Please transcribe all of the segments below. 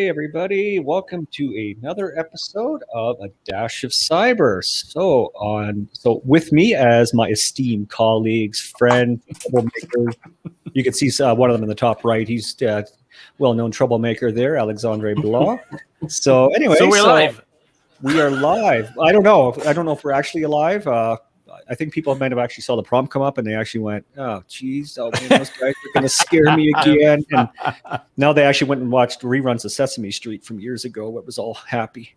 Hey everybody, welcome to another episode of A Dash of Cyber. So with me as my esteemed colleagues, friend, troublemaker. You can see one of them in the top right. He's well-known troublemaker there, Alexandre Blanc. So anyway, we're live. We are live. I don't know if we're actually alive. I think people might have actually saw the prompt come up and they actually went, "Oh, geez, oh man, those guys are going to scare me again." And now they actually went and watched reruns of Sesame Street from years ago. It was all happy.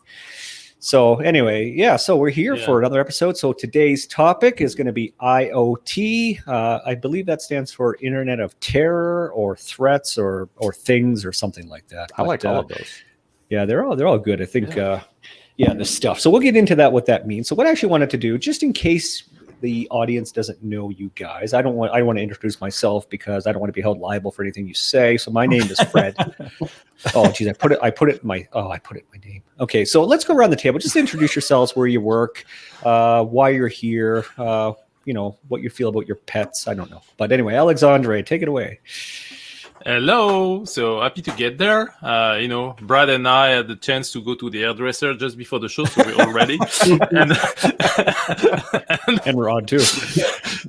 So anyway, so we're here for another episode. So today's topic is going to be IoT. I believe that stands for Internet of Terror or Threats or Things or something like that. I like all of those. Yeah, they're all good. I think. This stuff. So we'll get into that, what that means. So what I actually wanted to do, just in case the audience doesn't know you guys, I want to introduce myself because I don't want to be held liable for anything you say. So my name is Fred. Oh geez, I put it in my name. Okay, so let's go around the table. Just introduce yourselves, where you work, why you're here, what you feel about your pets. I don't know. But anyway, Alexandre, take it away. Hello, so happy to get there. Brad and I had the chance to go to the hairdresser just before the show, so we're all ready. and we're on too.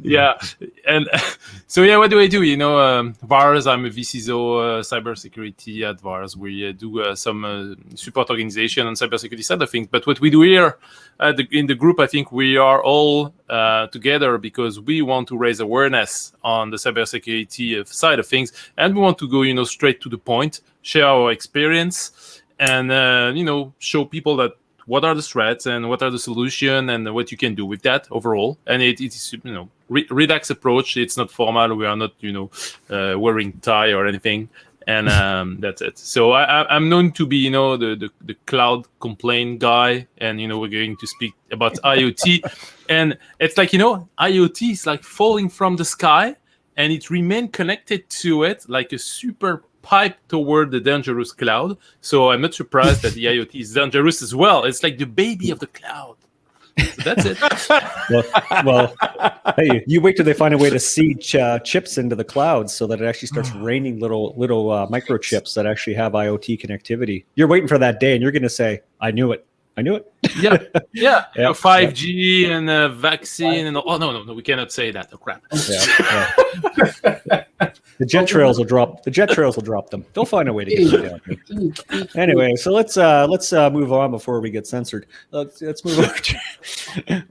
Yeah, and so what do I do? VARS, I'm a VCISO cybersecurity at VARS. We do some support organization on cybersecurity side of things. But what we do here in the group, I think we are all together because we want to raise awareness on the cybersecurity side of things, and we want to go, straight to the point, share our experience, and show people that what are the threats and what are the solution and what you can do with that overall. And it is relaxed approach. It's not formal. We are not wearing tie or anything. And that's it. So I'm known to be, the cloud complaint guy, and we're going to speak about IoT, and it's like IoT is like falling from the sky, and it remains connected to it like a super pipe toward the dangerous cloud. So I'm not surprised that the IoT is dangerous as well. It's like the baby of the cloud. So that's it. well, hey, you wait till they find a way to seed chips into the clouds so that it actually starts raining little microchips that actually have IoT connectivity. You're waiting for that day, and you're going to say, "I knew it. I knew it." Yeah. 5G and vaccine and no, we cannot say that. Oh crap. The jet trails will drop. The jet trails will drop them. They'll find a way to get them down here. Anyway, so let's move on before we get censored. Let's move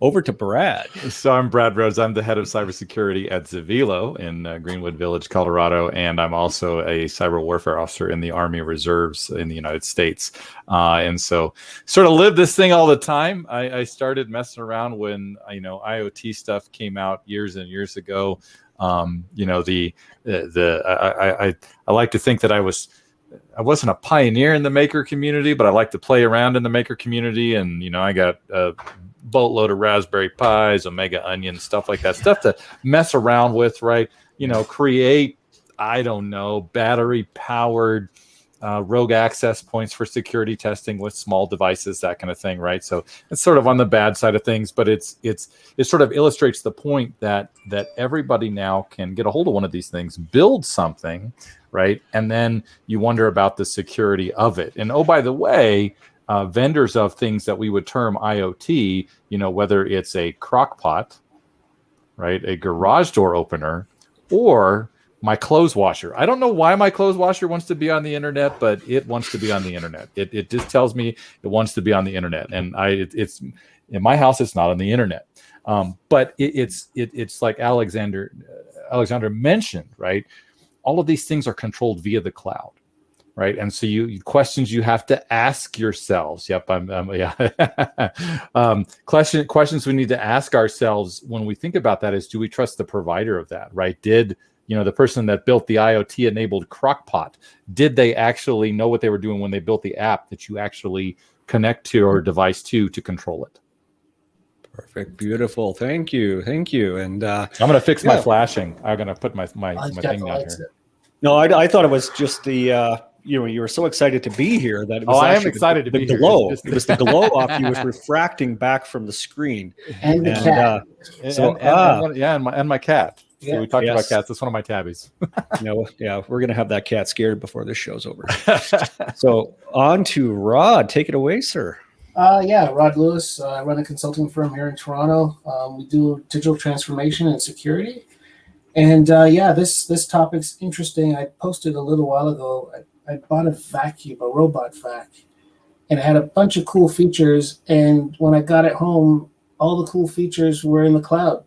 over to Brad. So I'm Brad Rhodes. I'm the head of cybersecurity at Zavilo in Greenwood Village, Colorado, and I'm also a cyber warfare officer in the Army Reserves in the United States. And so sort of live this thing all the time. I started messing around when IoT stuff came out years and years ago. I like to think that I wasn't a pioneer in the maker community, but I like to play around in the maker community, and I got a boatload of Raspberry Pis, Omega Onion, stuff like that, stuff to mess around with, right? Create, I don't know, battery powered rogue access points for security testing with small devices, that kind of thing, right? So it's sort of on the bad side of things, but it sort of illustrates the point that everybody now can get a hold of one of these things, build something, right? And then you wonder about the security of it. And oh, by the way, vendors of things that we would term IoT, whether it's a crock pot, right, a garage door opener, or my clothes washer. I don't know why my clothes washer wants to be on the internet, but it wants to be on the internet. It just tells me it wants to be on the internet, and it's in my house. It's not on the internet, but it's like Alexander mentioned, right? All of these things are controlled via the cloud, right? And so questions you have to ask yourselves. Yep, questions we need to ask ourselves when we think about that is: do we trust the provider of that, right? Did the person that built the IoT-enabled crockpot, did they actually know what they were doing when they built the app that you actually connect to or device to control it? Perfect. Beautiful. Thank you. And I'm going to fix my flashing. I'm going to put my thing down here. No, I thought it was just the, you were so excited to be here that it was I am excited to be here. Glow. It was the glow off you was refracting back from the screen. And the cat. And my cat. So we talked about Yes. cats. That's one of my tabbies. Yeah, we're gonna have that cat scared before this show's over. So on to Rod. Take it away, sir. Rod Lewis. I run a consulting firm here in Toronto. We do digital transformation and security. And this topic's interesting. I posted a little while ago. I bought a vacuum, a robot vac, and it had a bunch of cool features. And when I got it home, all the cool features were in the cloud.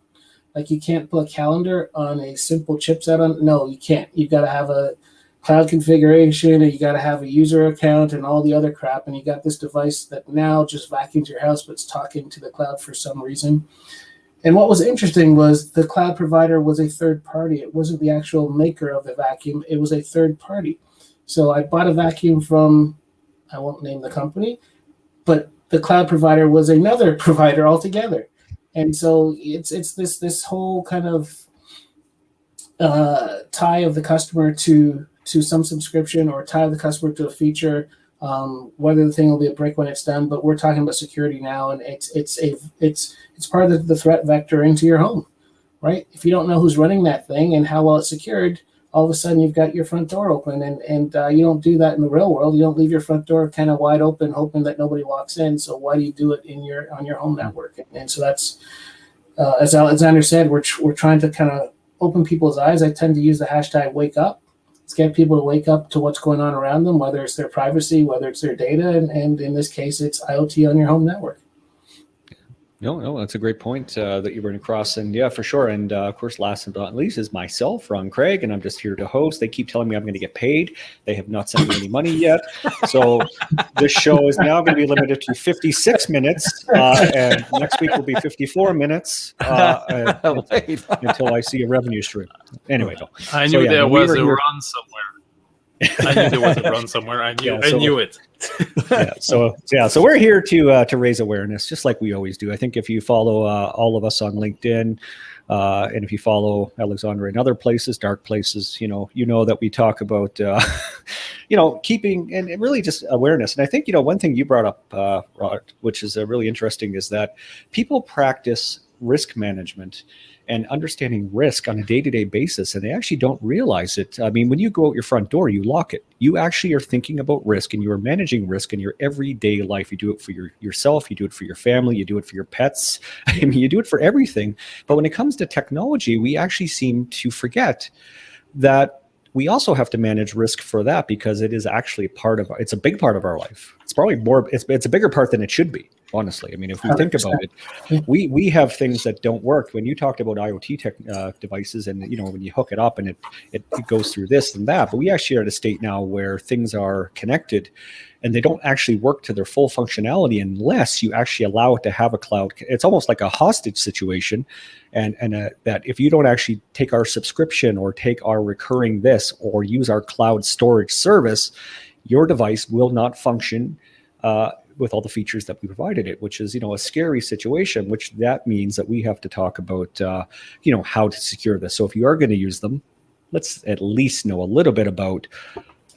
Like you can't put a calendar on a simple chipset on. No, you can't. You've got to have a cloud configuration, and you got to have a user account and all the other crap. And you got this device that now just vacuums your house, but it's talking to the cloud for some reason. And what was interesting was the cloud provider was a third party. It wasn't the actual maker of the vacuum. It was a third party. So I bought a vacuum from, I won't name the company, but the cloud provider was another provider altogether. And so it's this whole kind of tie of the customer to some subscription, or tie of the customer to a feature, whether the thing will be a brick when it's done. But we're talking about security now, and it's part of the threat vector into your home, right? If you don't know who's running that thing and how well it's secured, all of a sudden you've got your front door open, and you don't do that in the real world. You don't leave your front door kind of wide open, hoping that nobody walks in. So why do you do it on your home network? And so that's, as Alexander said, we're trying to kind of open people's eyes. I tend to use the hashtag wake up. Let's get people to wake up to what's going on around them, whether it's their privacy, whether it's their data, and in this case, it's IoT on your home network. No, that's a great point that you bring across. And yeah, for sure. And of course, last but not least is myself, Ron Craig, and I'm just here to host. They keep telling me I'm going to get paid. They have not sent me any money yet. So this show is now going to be limited to 56 minutes. And next week will be 54 minutes until I see a revenue stream. Anyway, no. I knew there was a run somewhere. I knew there was a run somewhere. I knew it. So we're here to raise awareness, just like we always do. I think if you follow all of us on LinkedIn, and if you follow Alexandre in other places, dark places, you know that we talk about, keeping and really just awareness. And I think one thing you brought up, Rod, which is really interesting, is that people practice risk management and understanding risk on a day-to-day basis, and they actually don't realize it. I mean, when you go out your front door, you lock it. You actually are thinking about risk, and you are managing risk in your everyday life. You do it for yourself, you do it for your family, you do it for your pets. I mean, you do it for everything. But when it comes to technology, we actually seem to forget that we also have to manage risk for that, because it is actually it's a big part of our life. It's probably it's a bigger part than it should be, honestly. I mean, if we think about it, we have things that don't work. When you talked about IoT devices, and when you hook it up and it goes through this and that, but we actually are at a state now where things are connected and they don't actually work to their full functionality unless you actually allow it to have a cloud. It's almost like a hostage situation. And that if you don't actually take our subscription or take our recurring this or use our cloud storage service, your device will not function with all the features that we provided it, which is, a scary situation, which that means that we have to talk about, how to secure this. So if you are going to use them, let's at least know a little bit about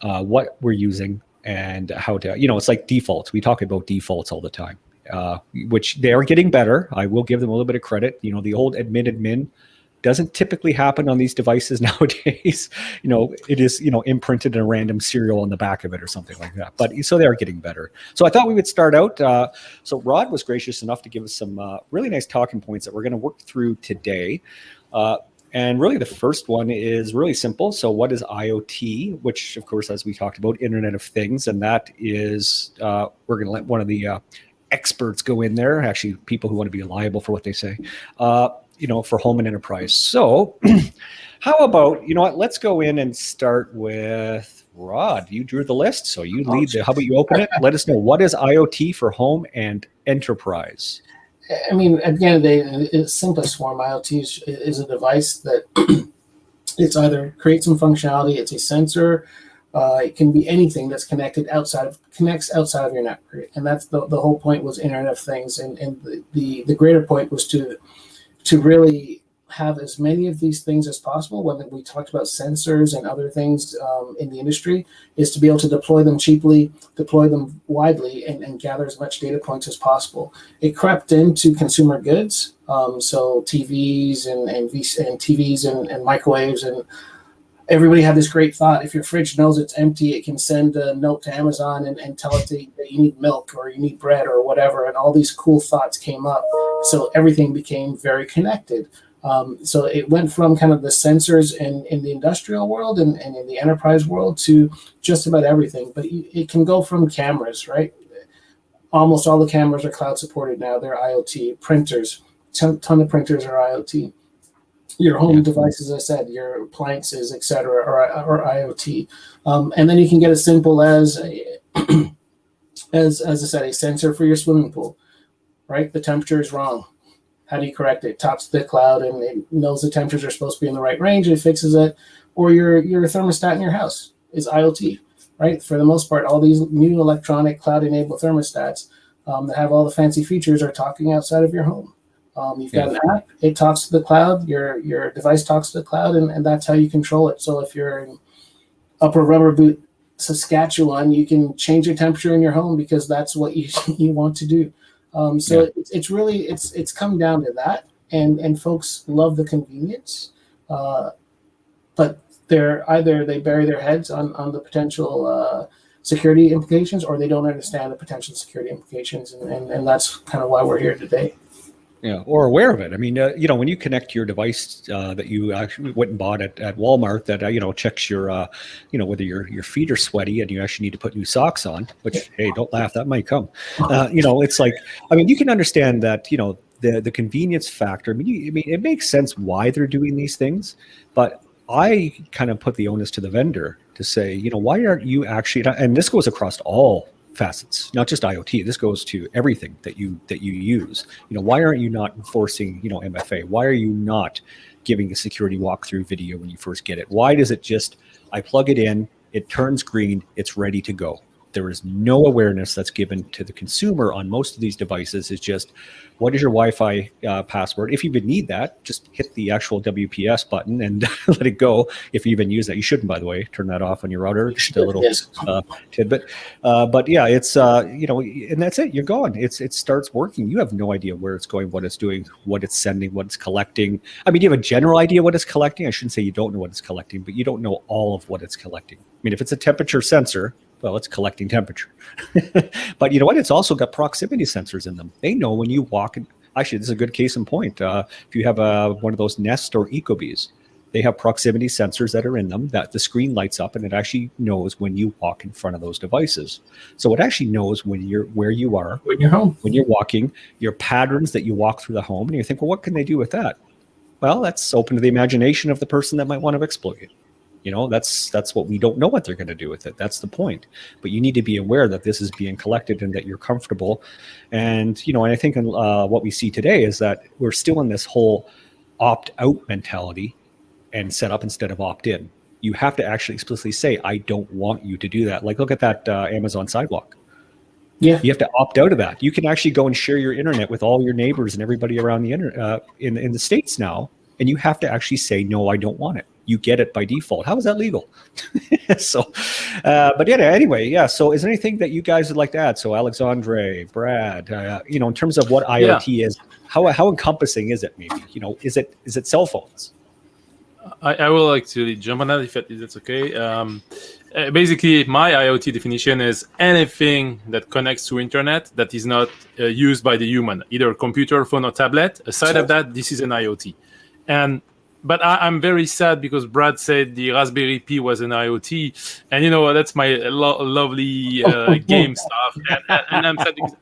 what we're using and how to, it's like defaults. We talk about defaults all the time. Which they are getting better. I will give them a little bit of credit. The old admin doesn't typically happen on these devices nowadays. It is, imprinted in a random serial on the back of it or something like that. But so they are getting better. So I thought we would start out. So Rod was gracious enough to give us some really nice talking points that we're going to work through today. And really the first one is really simple. So what is IoT, which of course, as we talked about, Internet of Things. And that is, we're going to let one of the experts go in there, actually people who want to be liable for what they say, for home and enterprise. So how about, let's go in and start with Rod. You drew the list, so you lead how about you open it? Let us know, what is IoT for home and enterprise? I mean, again, in its simplest form, IoT is a device that it's either creates some functionality, it's a sensor, it can be anything that's connects outside of your network, and that's the whole point was Internet of Things, and the greater point was to really have as many of these things as possible. When we talked about sensors and other things in the industry, is to be able to deploy them cheaply, deploy them widely, and gather as much data points as possible. It crept into consumer goods So TVs and TVs and microwaves, and everybody had this great thought. If your fridge knows it's empty, it can send a note to Amazon and tell it that you need milk or you need bread or whatever. And all these cool thoughts came up. So everything became very connected. So it went from kind of the sensors in the industrial world and in the enterprise world to just about everything. But it can go from cameras, right? Almost all the cameras are cloud supported now. They're IoT. Printers, ton of printers are IoT. Your home devices, as I said, your appliances, etc., or IoT. And then you can get as simple as as I said, a sensor for your swimming pool, right? The temperature is wrong. How do you correct it? It talks to the cloud and it knows the temperatures are supposed to be in the right range. It fixes it. Or your thermostat in your house is IoT, right? For the most part, all these new electronic cloud-enabled thermostats that have all the fancy features are talking outside of your home. You've got an app, it talks to the cloud, your device talks to the cloud, and that's how you control it. So if you're in Upper Rubber Boot, Saskatchewan, you can change your temperature in your home because that's what you want to do. It's really come down to that, and folks love the convenience, but they bury their heads on the potential security implications, or they don't understand the potential security implications, and that's kind of why we're here today. Yeah, or aware of it. I mean, when you connect your device that you actually went and bought at Walmart that checks your, whether your feet are sweaty and you actually need to put new socks on. Which, hey, don't laugh, that might come. It's like, I mean, you can understand that the convenience factor. I mean, it makes sense why they're doing these things, but I kind of put the onus to the vendor to say, why aren't you actually? And this goes across all facets, not just IoT. This goes to everything that you use. Why aren't you not enforcing, MFA? Why are you not giving a security walkthrough video when you first get it? Why does it just, I plug it in, it turns green, it's ready to go? There is no awareness that's given to the consumer on most of these devices. It's just, what is your Wi-Fi password? If you even need that, just hit the actual WPS button and let it go. If you even use that, you shouldn't, by the way, turn that off on your router. Just a little tidbit. But yeah, it's and that's it. You're gone. It starts working. You have no idea where it's going, what it's doing, what it's sending, what it's collecting. I mean, you have a general idea what it's collecting. I shouldn't say you don't know what it's collecting, but you don't know all of what it's collecting. I mean, if it's a temperature sensor, well, it's collecting temperature. But you know what? It's also got proximity sensors in them. They know when you walk. Actually, this is a good case in point. If you have one of those Nest or Ecobees, they have proximity sensors that are in them that the screen lights up, and it actually knows when you walk in front of those devices. So it actually knows where you are, when you're home, when you're walking, your patterns that you walk through the home, and you think, well, what can they do with that? Well, that's open to the imagination of the person that might want to exploit it. That's what we don't know what they're going to do with it. That's the point. But you need to be aware that this is being collected and that you're comfortable. And, and I think what we see today is that we're still in this whole opt-out mentality and set up instead of opt-in. You have to actually explicitly say, I don't want you to do that. Like, look at that Amazon Sidewalk. Yeah. You have to opt out of that. You can actually go and share your internet with all your neighbors and everybody around the internet in the States now. And you have to actually say, no, I don't want it. You get it by default. How is that legal? But yeah, anyway, yeah. So is there anything that you guys would like to add? So Alexandre, Brad, in terms of what IoT is, how encompassing is it maybe? Is it cell phones? I will actually jump on that if that's okay. Basically, my IoT definition is anything that connects to internet that is not used by the human, either a computer, phone, or tablet. Aside of that, this is an IoT. But I'm very sad because Brad said the Raspberry Pi was an IoT, and that's my lovely game stuff. And I'm sad because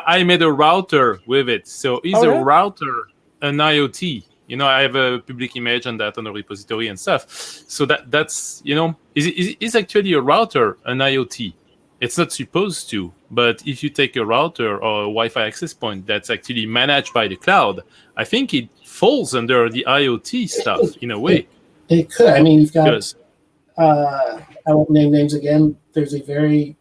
I made a router with it. So is a router an IoT? I have a public image on that on the repository and stuff. So that's is actually a router an IoT? It's not supposed to, but if you take a router or a Wi-Fi access point that's actually managed by the cloud, I think it falls under the IoT stuff in a way. It could. I mean, you've got, I won't name names again. There's a very,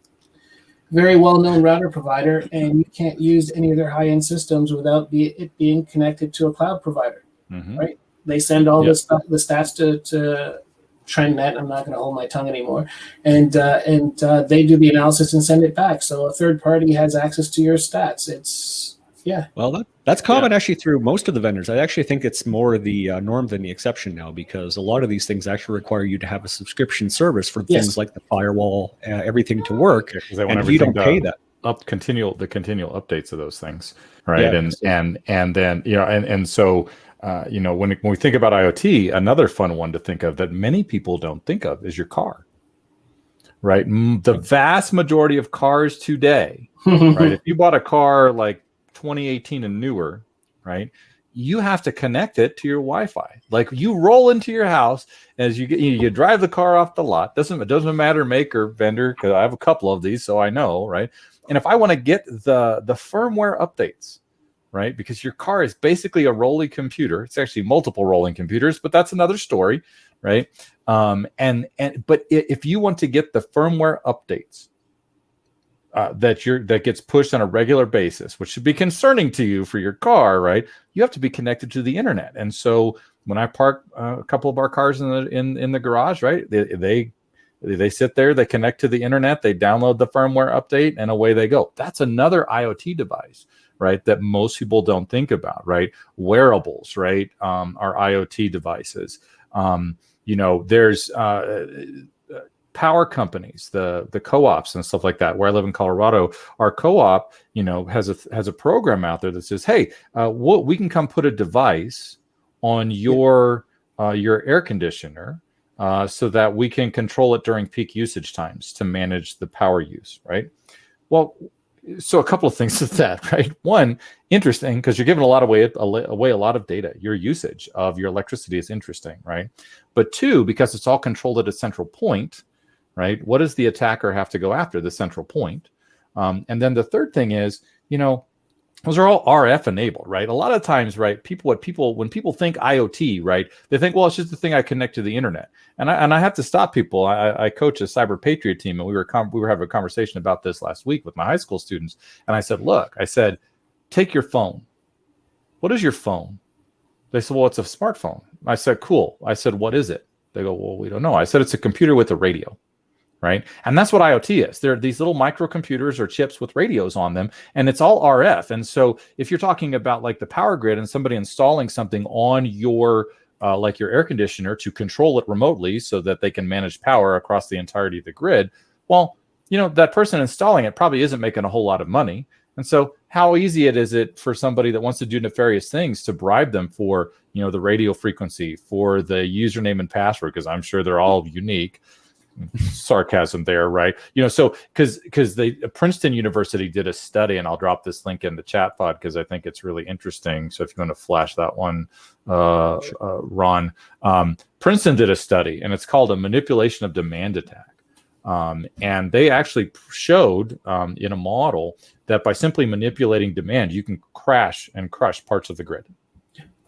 very well-known router provider, and you can't use any of their high-end systems without it being connected to a cloud provider, right? They send all the stats to TrendNet. I'm not going to hold my tongue anymore, and they do the analysis and send it back. So a third party has access to your stats. Yeah. Well, that's common actually through most of the vendors. I actually think it's more the norm than the exception now, because a lot of these things actually require you to have a subscription service for things like the firewall, everything to work. Because they want and if you everything don't pay that, continual updates of those things, right? And then so when we think about IoT, another fun one to think of that many people don't think of is your car, right? The vast majority of cars today, right? If you bought a car like 2018 and newer, right, you have to connect it to your Wi-Fi. Like you roll into your house as you drive the car off the lot. It doesn't matter make or vendor, because I have a couple of these, so I know, right? And if I want to get the firmware updates, right, because your car is basically a rolling computer. It's actually multiple rolling computers, but that's another story, right? But if you want to get the firmware updates that gets pushed on a regular basis, which should be concerning to you for your car, right? You have to be connected to the internet. And so when I park a couple of our cars in the garage, right, they sit there, they connect to the internet, they download the firmware update, and away they go. That's another IoT device, right, that most people don't think about, right? Wearables, right, are IoT devices. There's power companies, the co-ops and stuff like that. Where I live in Colorado, our co-op, has a program out there that says, hey, we can come put a device on your air conditioner so that we can control it during peak usage times to manage the power use, right? Well, so a couple of things with that, right? One, interesting, because you're giving away a lot of data. Your usage of your electricity is interesting, right? But two, because it's all controlled at a central point, right? What does the attacker have to go after? The central point. And then the third thing is, those are all RF enabled, right? A lot of times, right, when people think IoT, right, they think, well, it's just the thing I connect to the internet. And I have to stop people. I coach a Cyber Patriot team, and we were having a conversation about this last week with my high school students. And I said, take your phone. What is your phone? They said, well, it's a smartphone. I said, cool. I said, what is it? They go, well, we don't know. I said, it's a computer with a radio. Right. And that's what IoT is. They're these little microcomputers or chips with radios on them, and it's all RF. And so if you're talking about like the power grid and somebody installing something on your like your air conditioner to control it remotely so that they can manage power across the entirety of the grid, well, that person installing it probably isn't making a whole lot of money. And so how easy is it for somebody that wants to do nefarious things to bribe them for, the radio frequency, for the username and password, because I'm sure they're all unique. Sarcasm there, right? So because Princeton University did a study, and I'll drop this link in the chat pod because I think it's really interesting. So if you want to flash that one, Ron, Princeton did a study, and it's called a manipulation of demand attack. And they actually showed in a model that by simply manipulating demand, you can crash and crush parts of the grid.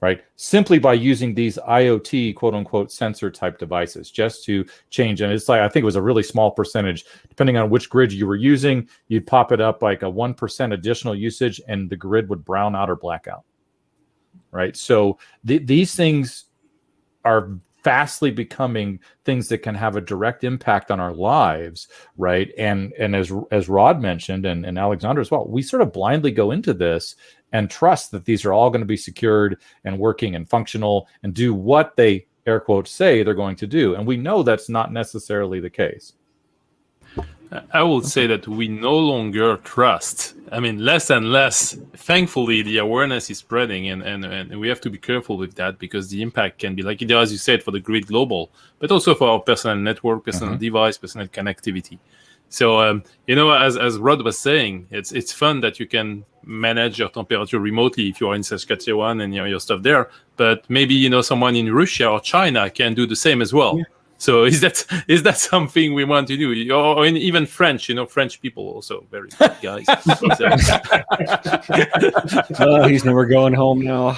Right, simply by using these IoT quote unquote sensor type devices, just to change. And it's like, I think it was a really small percentage, depending on which grid you were using, you'd pop it up like a 1% additional usage, and the grid would brown out or black out. Right, so these things are fastly becoming things that can have a direct impact on our lives, right? And as Rod mentioned, and Alexandre as well, we sort of blindly go into this and trust that these are all going to be secured and working and functional and do what they, air quotes, say they're going to do. And we know that's not necessarily the case. I would say that we no longer trust. I mean, less and less. Thankfully, the awareness is spreading, and we have to be careful with that, because the impact can be, like, as you said, for the grid global, but also for our personal network, personal device, personal connectivity. So, as Rod was saying, it's fun that you can manage your temperature remotely if you are in Saskatchewan and your stuff there. But maybe someone in Russia or China can do the same as well. Yeah. So is that something we want to do? Or even French, French people also very good guys. He's never going home now.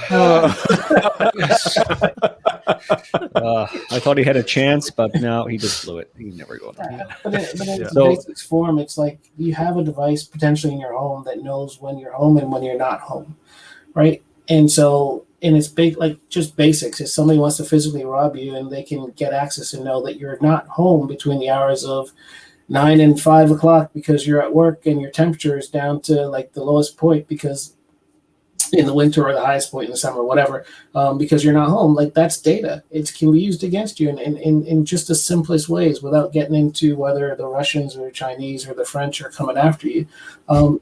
I thought he had a chance, but now he just blew it. He's never going home. But in its basic form, it's like you have a device potentially in your home that knows when you're home and when you're not home, right? And so, and it's big, like just basics. If somebody wants to physically rob you, and they can get access and know that you're not home between the hours of 9 and 5 o'clock because you're at work and your temperature is down to like the lowest point because in the winter or the highest point in the summer, whatever, because you're not home. Like, that's data. It can be used against you in just the simplest ways, without getting into whether the Russians or the Chinese or the French are coming after you.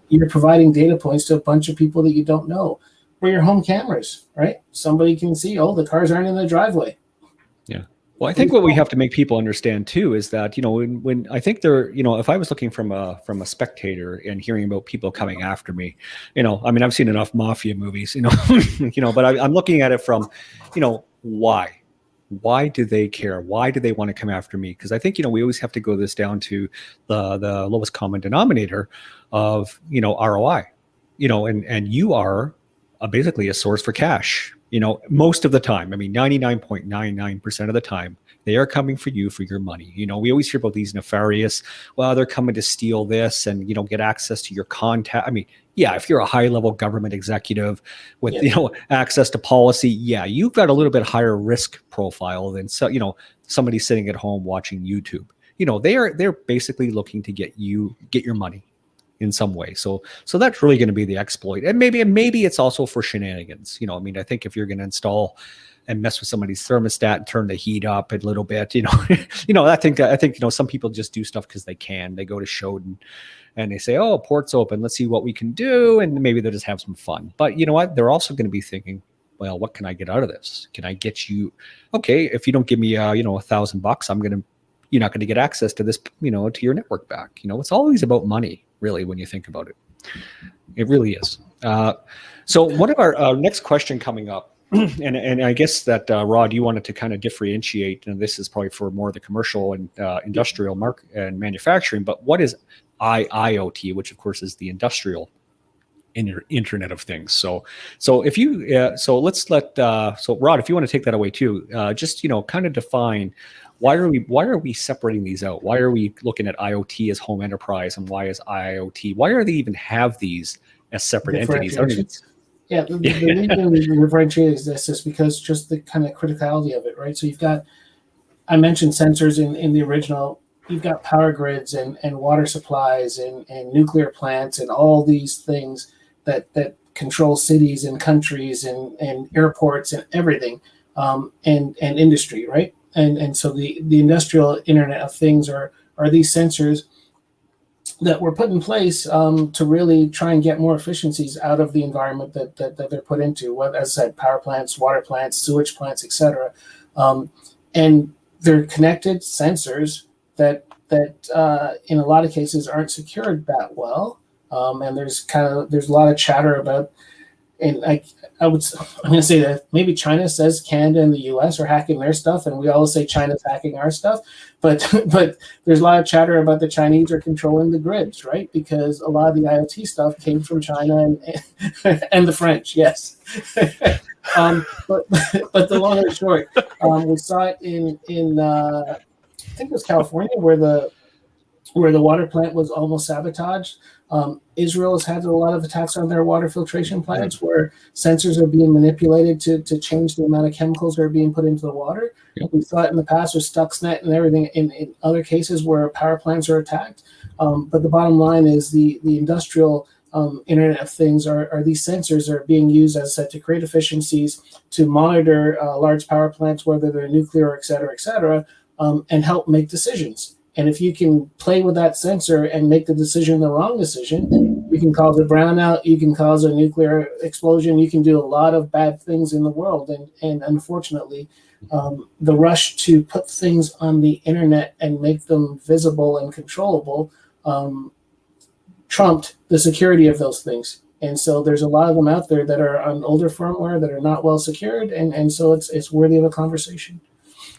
You're providing data points to a bunch of people that you don't know. Or your home cameras, right? Somebody can see, oh, the cars aren't in the driveway. Yeah. Well, I think what we have to make people understand too is that, you know, when I think they're, you know, if I was looking from a spectator and hearing about people coming after me, you know, I mean, I've seen enough mafia movies, you know, you know, but I'm looking at it from, you know, why? Why do they care? Why do they want to come after me? Because I think, you know, we always have to go this down to the lowest common denominator of, you know, ROI, you know, and you are basically a source for cash. You know, most of the time, I mean, 99.99% of the time, they are coming for you for your money. You know, we always hear about these nefarious, well, they're coming to steal this and, you know, get access to your contact. I mean, yeah, if you're a high level government executive with, you know, access to policy, yeah, you've got a little bit higher risk profile than, so, you know, somebody sitting at home watching YouTube. You know, they're basically looking to get your money in some way. So that's really going to be the exploit. And maybe it's also for shenanigans. You know, I mean, I think if you're going to install and mess with somebody's thermostat and turn the heat up a little bit, you know, I think, you know, some people just do stuff because they can. They go to Shodan and they say, oh, port's open, let's see what we can do. And maybe they'll just have some fun. But you know what? They're also going to be thinking, well, what can I get out of this? Can I get you, okay, if you don't give me, you know, $1,000, you're not going to get access to this, you know, to your network back. You know, it's always about money, really, when you think about it. It really is. So one of our next question coming up, and I guess that, Rod, you wanted to kind of differentiate, and this is probably for more of the commercial and industrial market and manufacturing, but what is IIoT, which of course is the industrial Internet of Things. So if you, so let's so Rod, if you want to take that away too, just, you know, kind of define, why are we separating these out? Why are we looking at IoT as home enterprise, and why is IIoT? Why are they even have these as separate entities? Yeah, the reason we differentiate is this is because just the kind of criticality of it, right? So you've got, I mentioned sensors in the original. You've got power grids and water supplies and nuclear plants and all these things that control cities and countries and airports and everything, and industry, right? And so the industrial Internet of Things are these sensors that were put in place to really try and get more efficiencies out of the environment that they're put into. As I said, power plants, water plants, sewage plants, etc. And they're connected sensors that in a lot of cases aren't secured that well. And there's a lot of chatter about, and I'm going to say that maybe China says Canada and the US are hacking their stuff, and we all say China's hacking our stuff. But there's a lot of chatter about the Chinese are controlling the grids, right? Because a lot of the IoT stuff came from China and the French, yes. But the long and short, we saw it in I think it was California, where the water plant was almost sabotaged. Israel has had a lot of attacks on their water filtration plants where sensors are being manipulated to change the amount of chemicals that are being put into the water. Yep. We saw it in the past with Stuxnet and everything in other cases where power plants are attacked. But the bottom line is the industrial Internet of Things are these sensors are being used, as I said, to create efficiencies, to monitor large power plants, whether they're nuclear, et cetera, and help make decisions. And if you can play with that sensor and make the wrong decision, you can cause a brownout, you can cause a nuclear explosion, you can do a lot of bad things in the world. And unfortunately, the rush to put things on the internet and make them visible and controllable trumped the security of those things. And so there's a lot of them out there that are on older firmware that are not well secured. And so it's worthy of a conversation.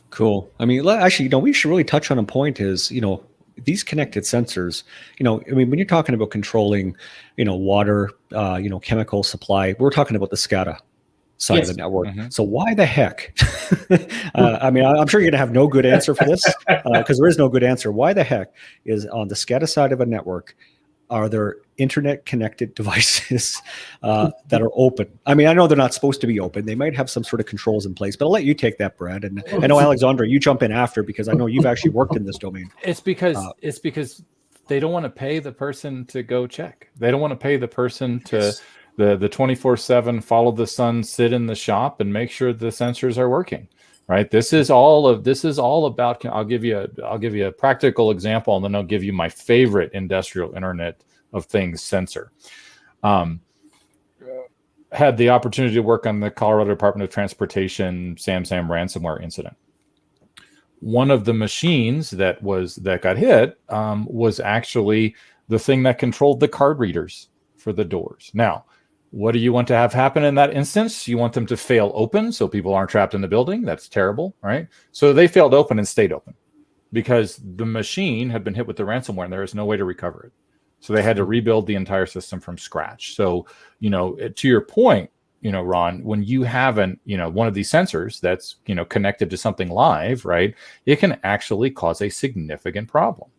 Cool. I mean, actually, you know, we should really touch on a point is, you know, these connected sensors, you know, I mean, when you're talking about controlling, you know, water, you know, chemical supply, we're talking about the SCADA side of the network. Mm-hmm. So why the heck? I mean, I'm sure you're going to have no good answer for this because there is no good answer. Why the heck is on the SCADA side of a network, are there internet connected devices that are open? I mean, I know they're not supposed to be open. They might have some sort of controls in place, but I'll let you take that, Brad. And I know, Alexandre, you jump in after because I know you've actually worked in this domain. It's because they don't want to pay the person to go check. They don't want to pay the person to the 24/7 follow the sun, sit in the shop and make sure the sensors are working. Right. This is all about. I'll give you a practical example, and then I'll give you my favorite industrial Internet of Things sensor. Had the opportunity to work on the Colorado Department of Transportation SamSam ransomware incident. One of the machines that got hit was actually the thing that controlled the card readers for the doors. Now, what do you want to have happen in that instance? You want them to fail open so people aren't trapped in the building. That's terrible, right? So they failed open and stayed open because the machine had been hit with the ransomware and there is no way to recover it. So they had to rebuild the entire system from scratch. So, to your point, Ron, when you have one of these sensors that's, connected to something live, right, it can actually cause a significant problem.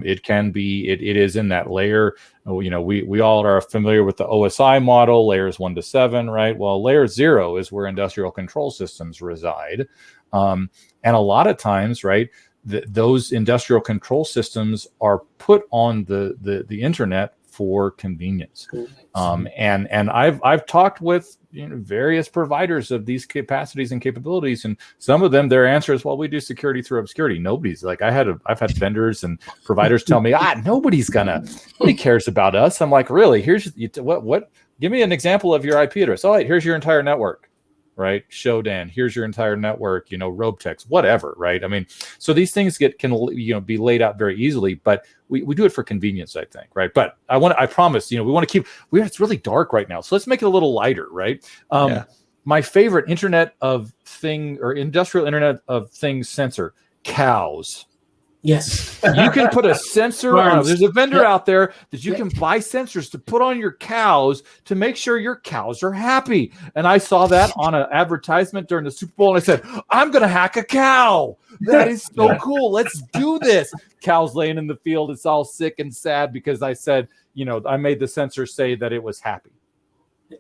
It can be, it is in that layer, we all are familiar with the OSI model, layers 1 to 7, right? Well, layer 0 is where industrial control systems reside. And a lot of times, right, those industrial control systems are put on the internet for convenience. And I've talked with various providers of these capacities and capabilities, and some of them, their answer is, well, we do security through obscurity. Nobody's like, I've had vendors and providers tell me, nobody cares about us. I'm like, really? Here's what? Give me an example of your IP address. All right, here's your entire network. Right, Shodan. Here's your entire network. Robetex, whatever. Right. I mean, so these things can be laid out very easily, but we do it for convenience, I think. Right. But I promise. We want to keep. It's really dark right now, so let's make it a little lighter. Right. My favorite Internet of Thing or industrial Internet of Things sensor: cows. Yes. You can put a sensor on. There's a vendor out there that you can buy sensors to put on your cows to make sure your cows are happy. And I saw that on an advertisement during the Super Bowl, and I said, I'm going to hack a cow. That is so cool. Let's do this. Cows laying in the field. It's all sick and sad because I said, I made the sensor say that it was happy.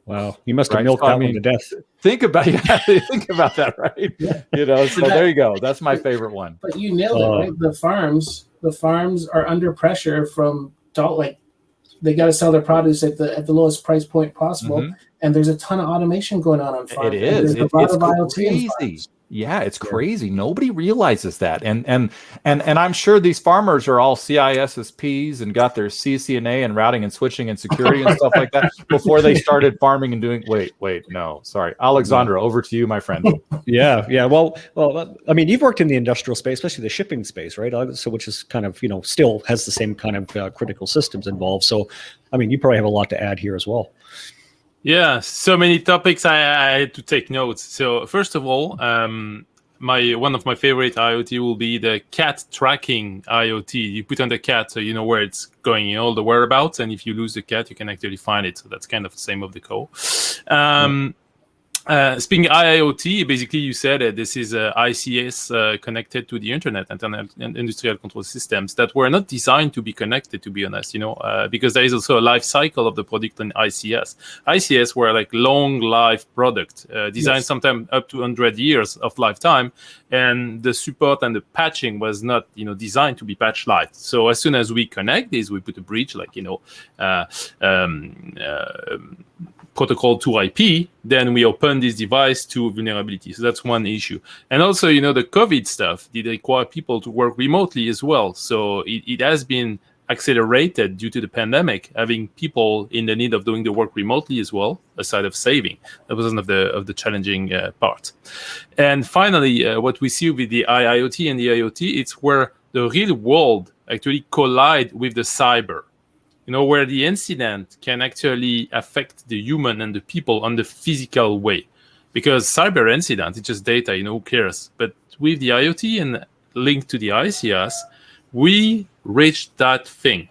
Wow, you must have milked that one to death. Think about that, right? Yeah. So there you go. That's my favorite one. But you nailed it, right? The farms are under pressure from they got to sell their produce at the lowest price point possible, and there's a ton of automation going on farms. It is. There's a lot of IoT in crazy. farms. Yeah, it's crazy. Nobody realizes that, and I'm sure these farmers are all CISSPs and got their CCNA and routing and switching and security and stuff like that before they started farming and doing. Wait, no, sorry, Alexandre, over to you, my friend. Yeah. Well, I mean, you've worked in the industrial space, especially the shipping space, right? So, which is kind of still has the same kind of critical systems involved. So, I mean, you probably have a lot to add here as well. Yeah, so many topics I had to take notes. So first of all, one of my favorite IoT will be the cat tracking IoT. You put on the cat so you know where it's going, all the whereabouts, and if you lose the cat, you can actually find it. So that's kind of the same of the code. Speaking of IIoT, basically you said this is ICS connected to the internet and industrial control systems that were not designed to be connected, to be honest, because there is also a life cycle of the product in ICS. ICS were like long life product, designed sometimes up to 100 years of lifetime, and the support and the patching was not, designed to be patched live. So as soon as we connect this, we put a breach like, protocol to IP, then we open this device to vulnerability. So that's one issue. And also, the COVID stuff did require people to work remotely as well. So it has been accelerated due to the pandemic, having people in the need of doing the work remotely as well, aside of saving. That was one of the challenging part. And finally, what we see with the IIoT and the IoT, it's where the real world actually collide with the cyber. Where the incident can actually affect the human and the people on the physical way. Because cyber incident, it's just data, who cares? But with the IoT and linked to the ICS, we reached that thing.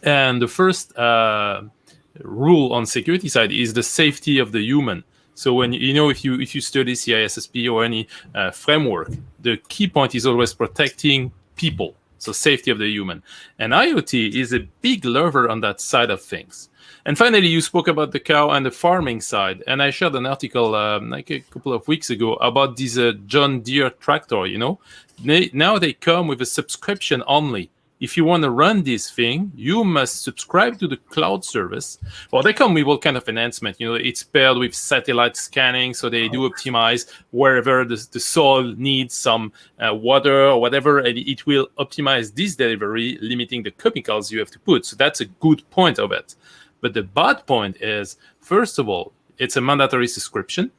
And the first rule on security side is the safety of the human. So when if you study CISSP or any framework, the key point is always protecting people. So safety of the human. And IoT is a big lever on that side of things. And finally, you spoke about the cow and the farming side. And I shared an article like a couple of weeks ago about this John Deere tractor, Now they come with a subscription only. if you want to run this thing, you must subscribe to the cloud service. Well, they come with all kind of enhancement. It's paired with satellite scanning, so they do optimize wherever the soil needs some water or whatever, and it will optimize this delivery, limiting the chemicals you have to put. So that's a good point of it. But the bad point is, first of all, it's a mandatory subscription.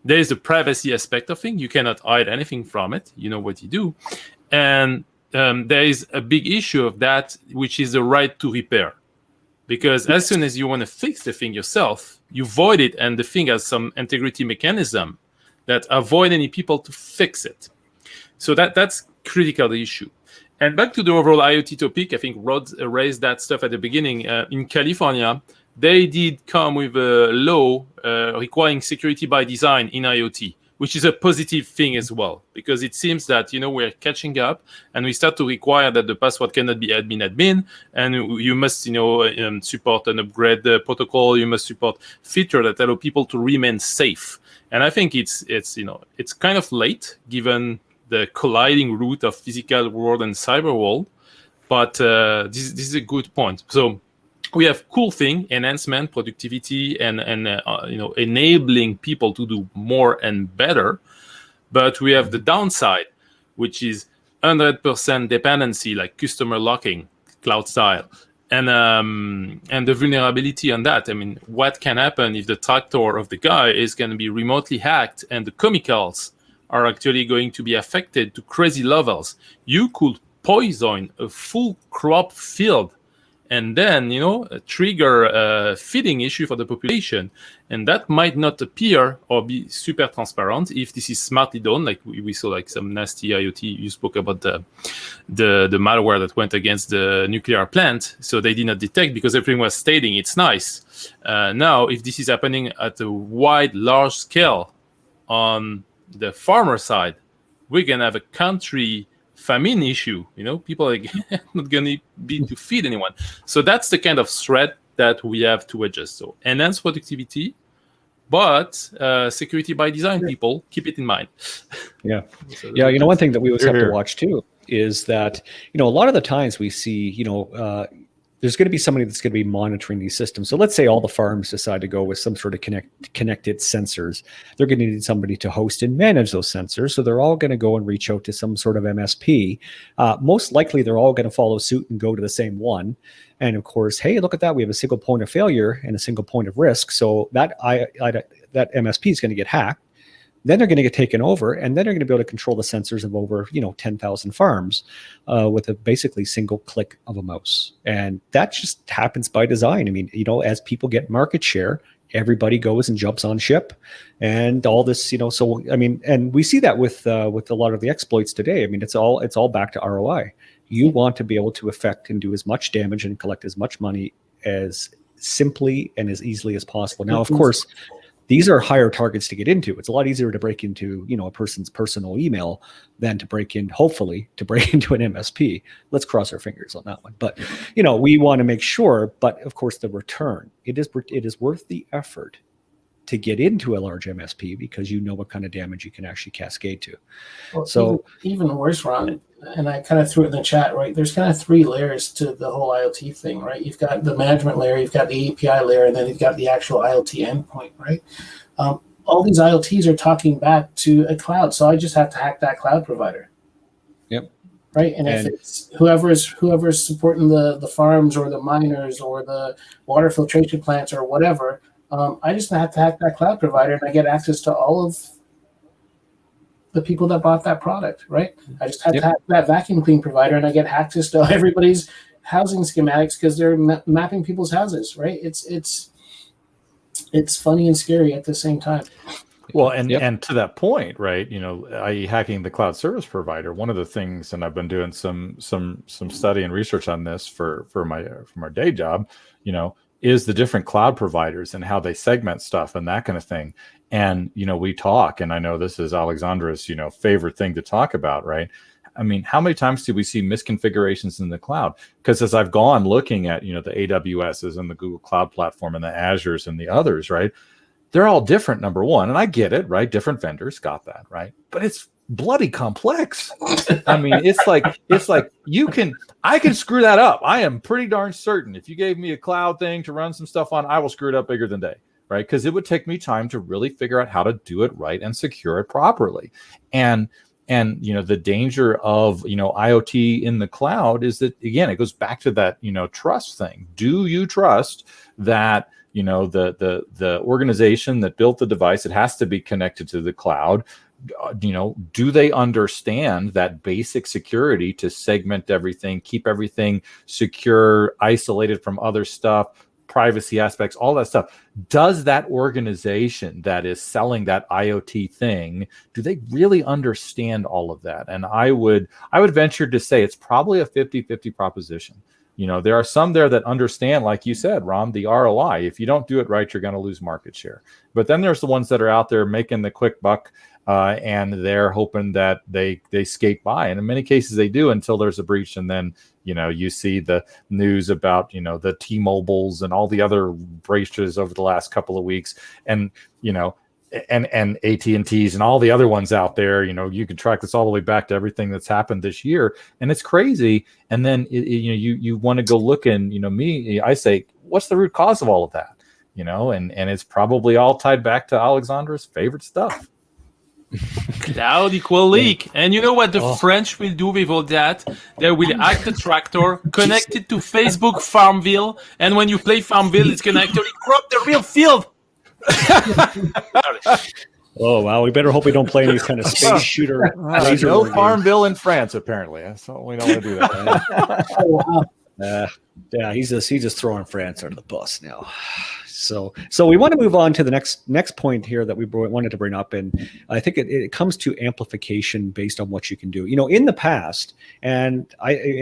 There is the privacy aspect of things. You cannot hide anything from it. You know what you do. And there is a big issue of that, which is the right to repair. Because as soon as you want to fix the thing yourself, you void it, and the thing has some integrity mechanism that avoid any people to fix it. So that's critical, the issue. And back to the overall IoT topic, I think Rhodes raised that stuff at the beginning. In California, they did come with a law requiring security by design in IoT, which is a positive thing as well, because it seems that, we're catching up, and we start to require that the password cannot be admin, and you must, support an upgrade protocol. You must support feature that allow people to remain safe. And I think it's kind of late given the colliding route of physical world and cyber world, but this is a good point. So we have cool thing, enhancement, productivity, and enabling people to do more and better. But we have the downside, which is 100% dependency, like customer locking, cloud style, and the vulnerability on that. I mean, what can happen if the tractor of the guy is going to be remotely hacked and the chemicals are actually going to be affected to crazy levels? You could poison a full crop field and then, trigger a feeding issue for the population. And that might not appear or be super transparent if this is smartly done. Like we saw like some nasty IoT. You spoke about the malware that went against the nuclear plant. So they did not detect because everything was stating it's nice. Now, if this is happening at a large scale on the farmer side, we're going to have a country famine issue. People are not going to be to feed anyone. So that's the kind of threat that we have to adjust. So enhance productivity, but security by design, people, keep it in mind. Yeah. Yeah. One thing that we always have to watch too is that, a lot of the times we see, there's going to be somebody that's going to be monitoring these systems. So let's say all the farms decide to go with some sort of connected sensors. They're going to need somebody to host and manage those sensors. So they're all going to go and reach out to some sort of MSP. Most likely, they're all going to follow suit and go to the same one. And of course, hey, look at that. We have a single point of failure and a single point of risk. So that that MSP is going to get hacked. Then they're going to get taken over, and then they're going to be able to control the sensors of over 10,000 farms with a basically single click of a mouse. And that just happens by design. I mean, as people get market share, everybody goes and jumps on ship, and all this. So I mean, and we see that with a lot of the exploits today. I mean, it's all back to ROI. You want to be able to affect and do as much damage and collect as much money as simply and as easily as possible. Now, of course, these are higher targets to get into. It's a lot easier to break into, a person's personal email than hopefully to break into an MSP. Let's cross our fingers on that one. But, we want to make sure, but of course the return, it is worth the effort to get into a large MSP because what kind of damage you can actually cascade to. Well, so even worse, Ron, and I kind of threw it in the chat, right? There's kind of three layers to the whole IoT thing, right? You've got the management layer, you've got the API layer, and then you've got the actual IoT endpoint, right? All these IoTs are talking back to a cloud, so I just have to hack that cloud provider. Yep. Right, and if it's whoever's supporting the farms or the miners or the water filtration plants or whatever, I just have to hack that cloud provider, and I get access to all of the people that bought that product, right? I just have to hack that vacuum clean provider, and I get access to everybody's housing schematics because they're mapping people's houses, right? It's funny and scary at the same time. Well, and to that point, right? i.e. hacking the cloud service provider. One of the things, and I've been doing some study and research on this for our day job, is the different cloud providers and how they segment stuff and that kind of thing. And, we talk, and I know this is Alexandre's, favorite thing to talk about, right? I mean, how many times do we see misconfigurations in the cloud? Because as I've gone looking at, the AWSs and the Google Cloud Platform and the Azures and the others, right? They're all different, number one. And I get it, right? Different vendors got that, right? But it's bloody complex. I mean, it's like I can screw that up. I am pretty darn certain if you gave me a cloud thing to run some stuff on, I will screw it up bigger than day, right? Because it would take me time to really figure out how to do it right and secure it properly. And the danger of IoT in the cloud is that, again, it goes back to that trust thing. Do you trust that the organization that built the device, it has to be connected to the cloud? Do they understand that basic security to segment everything, keep everything secure, isolated from other stuff, privacy aspects, all that stuff? Does that organization that is selling that IoT thing, do they really understand all of that? And I would venture to say it's probably a 50-50 proposition. There are some there that understand, like you said, Ram, the ROI. If you don't do it right, you're going to lose market share. But then there's the ones that are out there making the quick buck, and they're hoping that they skate by. And in many cases they do until there's a breach. And then, you see the news about, the T-Mobiles and all the other breaches over the last couple of weeks. And, and AT&Ts and all the other ones out there, you can track this all the way back to everything that's happened this year. And it's crazy. And then, you want to go look and, I say, what's the root cause of all of that? And it's probably all tied back to Alexandre's favorite stuff. Cloud equal leak. And you know what the French will do with all that? They will hack the tractor, connect it to Facebook Farmville, and when you play Farmville, it's going to actually crop the real field. Oh, wow. We better hope we don't play any kind of space shooter. No Farmville in France, apparently. So we don't want to do that. Yeah, he's just throwing France under the bus now. So we want to move on to the next point here that we wanted to bring up, and I think it comes to amplification based on what you can do. In the past, and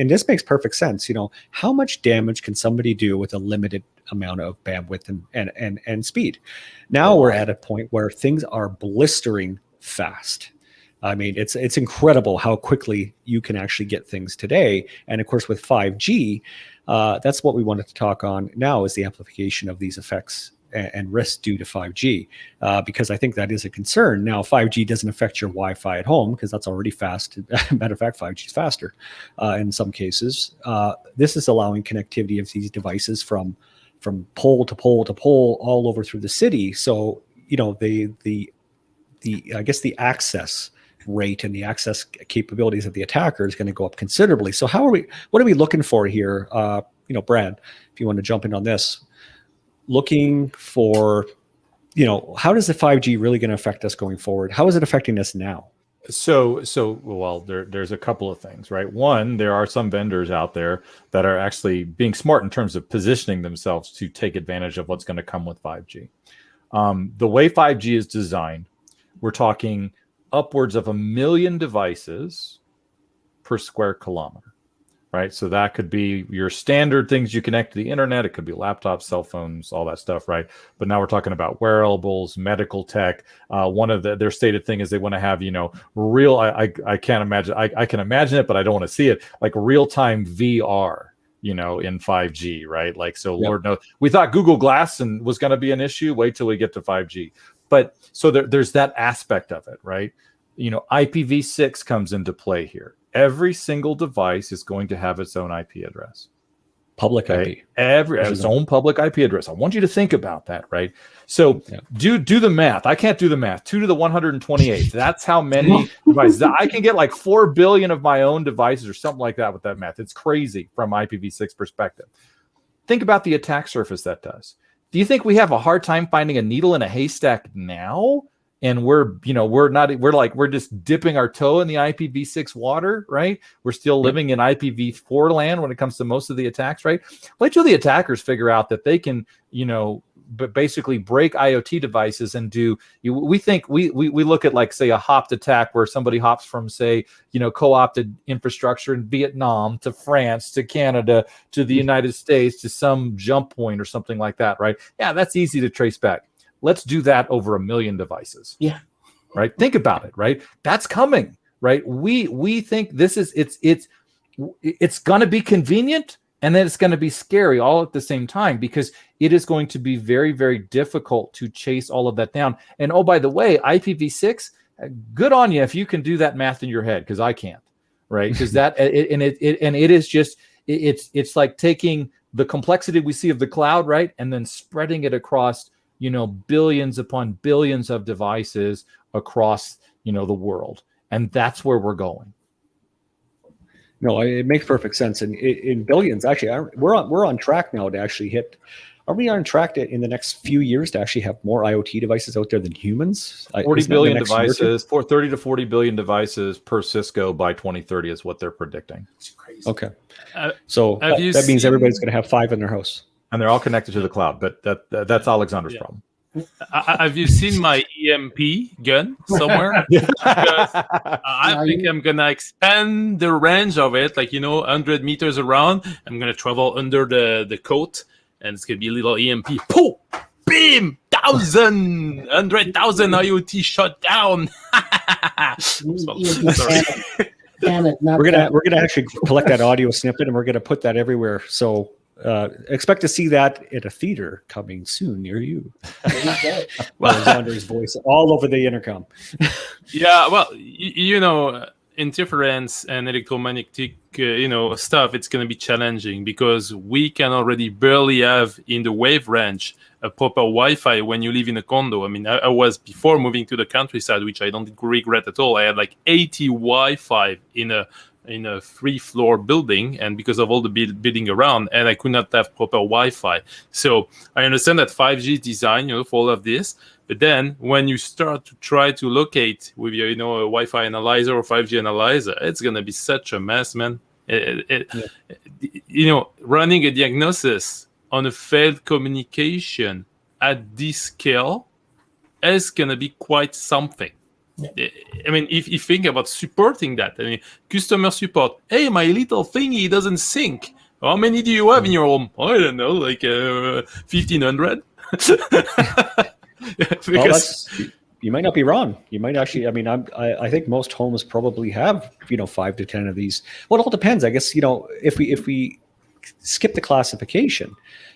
this makes perfect sense. How much damage can somebody do with a limited amount of bandwidth and speed? Now we're at a point where things are blistering fast. I mean, it's incredible how quickly you can actually get things today. And of course, with 5G, that's what we wanted to talk on now, is the amplification of these effects and risks due to 5G, because I think that is a concern. Now, 5G doesn't affect your Wi-Fi at home because that's already fast. Matter of fact, 5G is faster in some cases. This is allowing connectivity of these devices from pole to pole to pole all over through the city. So, the I guess the access rate and the access capabilities of the attacker is going to go up considerably. So what are we looking for here? Brad, if you want to jump in on this, looking for, how does the 5G really going to affect us going forward? How is it affecting us now? So there's a couple of things, right? One, there are some vendors out there that are actually being smart in terms of positioning themselves to take advantage of what's going to come with 5G. The way 5G is designed, we're talking upwards of 1 million devices per square kilometer, right? So that could be your standard things you connect to the internet. It could be laptops, cell phones, all that stuff, right? But now we're talking about wearables, medical tech. One of their stated thing is they want to have, real, I can't imagine, I can imagine it, but I don't want to see it, like real-time VR, in 5G, right? Like, so yep. Lord knows, we thought Google Glass was going to be an issue. Wait till we get to 5G. But so there's that aspect of it, right? IPv6 comes into play here. Every single device is going to have its own IP address. Public IP. Its own public IP address. I want you to think about that, right? So do the math. I can't do the math. 2 to the 128. That's how many devices. I can get like 4 billion of my own devices or something like that with that math. It's crazy from IPv6 perspective. Think about the attack surface that does. Do you think we have a hard time finding a needle in a haystack now? And we're just dipping our toe in the IPv6 water, right? We're still living in IPv4 land when it comes to most of the attacks, right? Wait till the attackers figure out that they can, basically break IoT devices and do. We think we look at, like, say, a hopped attack where somebody hops from, say, co-opted infrastructure in Vietnam to France to Canada to the United States to some jump point or something like that, right? Yeah, that's easy to trace back. Let's do that over 1 million devices. Yeah. Right. Think about it. Right. That's coming. Right. We think this is it's going to be convenient, and then it's going to be scary all at the same time, because it is going to be very, very difficult to chase all of that down. And oh, by the way, IPv6 good on you if you can do that math in your head, because I can't, right? Because it is just it's like taking the complexity we see of the cloud, right, and then spreading it across, billions upon billions of devices across, the world, and that's where we're going. No, it makes perfect sense. And in billions, actually, we're on track now to actually hit. Are we on track to, in the next few years, to actually have more IoT devices out there than humans? 40 billion devices, 30 to 40 billion devices per Cisco by 2030 is what they're predicting. It's crazy. Okay, so that means everybody's going to have 5 in their house, and they're all connected to the cloud. But that's Alexandre's problem. Have you seen my EMP gun somewhere? Because I think I'm gonna expand the range of it, 100 meters around. I'm gonna travel under the coat, and it's gonna be a little EMP. Poof! Beam! 100,000 IoT shut down. Sorry. We're gonna actually collect that audio snippet, and we're gonna put that everywhere. So expect to see that at a theater coming soon near you. Alexandre's voice all over the intercom. Yeah, well, interference and electromagnetic, stuff, it's going to be challenging because we can already barely have in the wave range a proper Wi-Fi when you live in a condo. I mean, I was, before moving to the countryside, which I don't regret at all, I had 80 Wi-Fi in a 3-floor building, and because of all the building around, and I could not have proper Wi-Fi. So I understand that 5G is designed, for all of this. But then when you start to try to locate with your, a Wi-Fi analyzer or 5G analyzer, it's going to be such a mess, man. Running a diagnosis on a failed communication at this scale is going to be quite something. I mean, if you think about supporting that, customer support. Hey, my little thingy doesn't sync. How many do you have in your home? I don't know, 1,500. You might not be wrong. You might actually. I think most homes probably have 5 to 10 of these. Well, it all depends, I guess. If we skip the classification,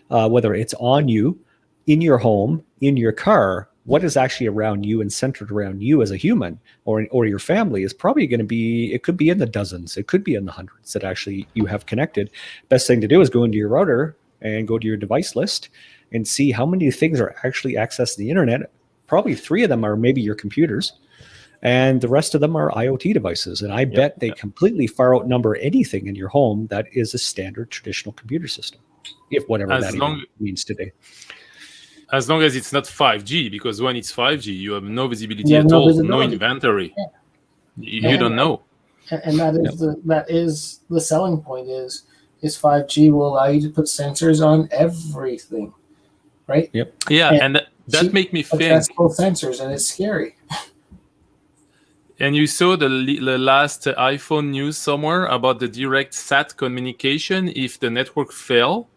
whether it's on you, in your home, in your car, what is actually around you and centered around you as a human or your family is probably going to be, it could be in the dozens, it could be in the hundreds that actually you have connected. Best thing to do is go into your router and go to your device list and see how many things are actually accessing the internet. Probably 3 of them are maybe your computers, and the rest of them are IoT devices. And I bet they completely far outnumber anything in your home that is a standard traditional computer system, if whatever that even means today. As long as it's not 5G, because when it's 5G, you have no visibility at all, no inventory. Yeah. You don't know. And that is the selling point is 5G will allow you to put sensors on everything, right? Yep. Yeah, and that make me think. Accessible sensors, and it's scary. And you saw the last iPhone news somewhere about the direct SAT communication if the network fail.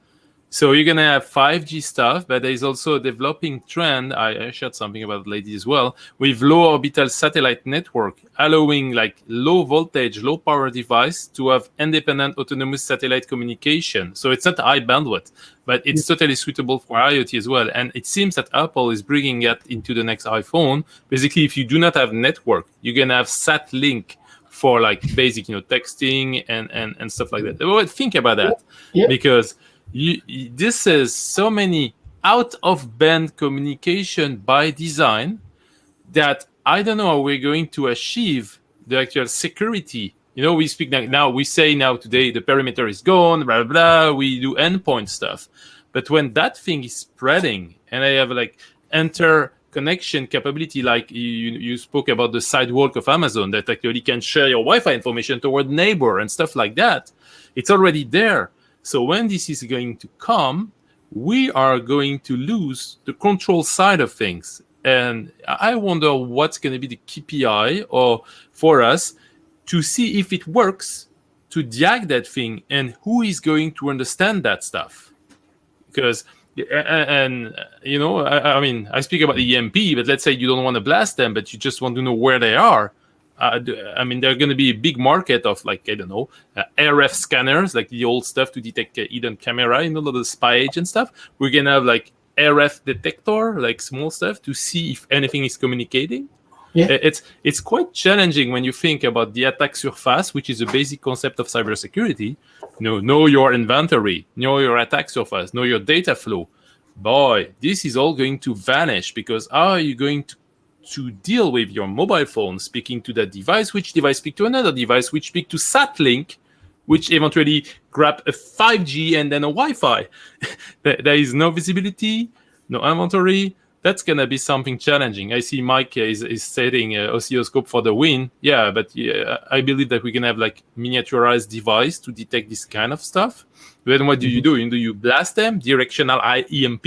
So you're going to have 5G stuff, but there is also a developing trend, I shared something about it lately as well, with low orbital satellite network, allowing low voltage, low power device to have independent autonomous satellite communication. So it's not high bandwidth, but it's totally suitable for IoT as well. And it seems that Apple is bringing that into the next iPhone. Basically, if you do not have network, you're going to have sat link for basic, texting and stuff like that. Well, think about that, because this is so many out of band communication by design that I don't know how we're going to achieve the actual security. We speak now, we say today the perimeter is gone, blah, blah, blah, we do endpoint stuff. But when that thing is spreading and I have interconnection capability, you spoke about the sidewalk of Amazon that actually can share your Wi-Fi information toward neighbor and stuff like that, it's already there. So when this is going to come, we are going to lose the control side of things. And I wonder what's going to be the KPI for us to see if it works to diag that thing and who is going to understand that stuff. Because, I speak about the EMP, but let's say you don't want to blast them, but you just want to know where they are. They're going to be a big market of RF scanners, the old stuff to detect hidden camera, the spy agent stuff. We're going to have RF detector, small stuff to see if anything is communicating. Yeah. It's quite challenging when you think about the attack surface, which is a basic concept of cybersecurity. Know your inventory, know your attack surface, know your data flow. Boy, this is all going to vanish, because how are you going to deal with your mobile phone speaking to that device, which device speak to another device, which speak to SAT-Link, which eventually grab a 5G and then a Wi-Fi. There is no visibility, no inventory. That's going to be something challenging. I see Mike is setting oscilloscope for the win. Yeah, but I believe that we can have like miniaturized device to detect this kind of stuff. Then what do you do? Do you blast them? Directional EMP?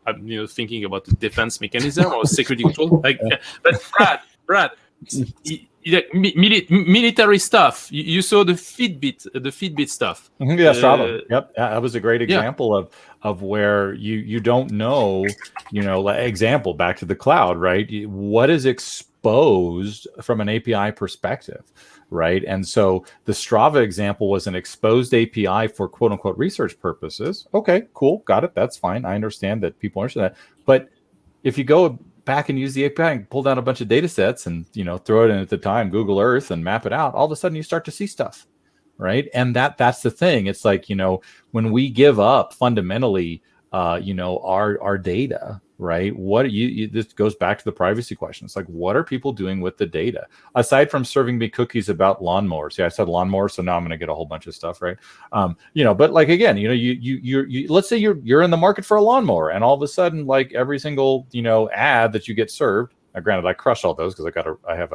I'm thinking about the defense mechanism or security control. But Brad, military stuff. You saw the Fitbit stuff. Yeah, Strava. Yep, that was a great example of where you don't know. Example back to the cloud, right? What is exposed from an API perspective, right? And so the Strava example was an exposed API for quote unquote research purposes. Okay, cool, got it. That's fine. I understand that people understand that. But if you go back and use the API and pull down a bunch of data sets and throw it in at the time Google Earth and map it out, all of a sudden you start to see stuff, right? And that's the thing. It's like, when we give up fundamentally our data, right? What this goes back to the privacy question. It's like, what are people doing with the data aside from serving me cookies about lawnmowers? Yeah, I said lawnmowers, so now I'm going to get a whole bunch of stuff, right? But like again, you let's say you're in the market for a lawnmower, and all of a sudden, like every single ad that you get served. Now, granted, I crush all those because I have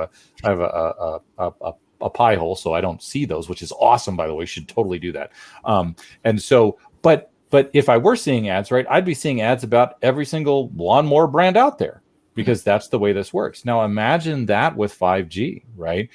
a pie hole, so I don't see those, which is awesome, by the way. You should totally do that. And so, but if I were seeing ads, right, I'd be seeing ads about every single lawnmower brand out there, because that's the way this works. Now, imagine that with 5G, right?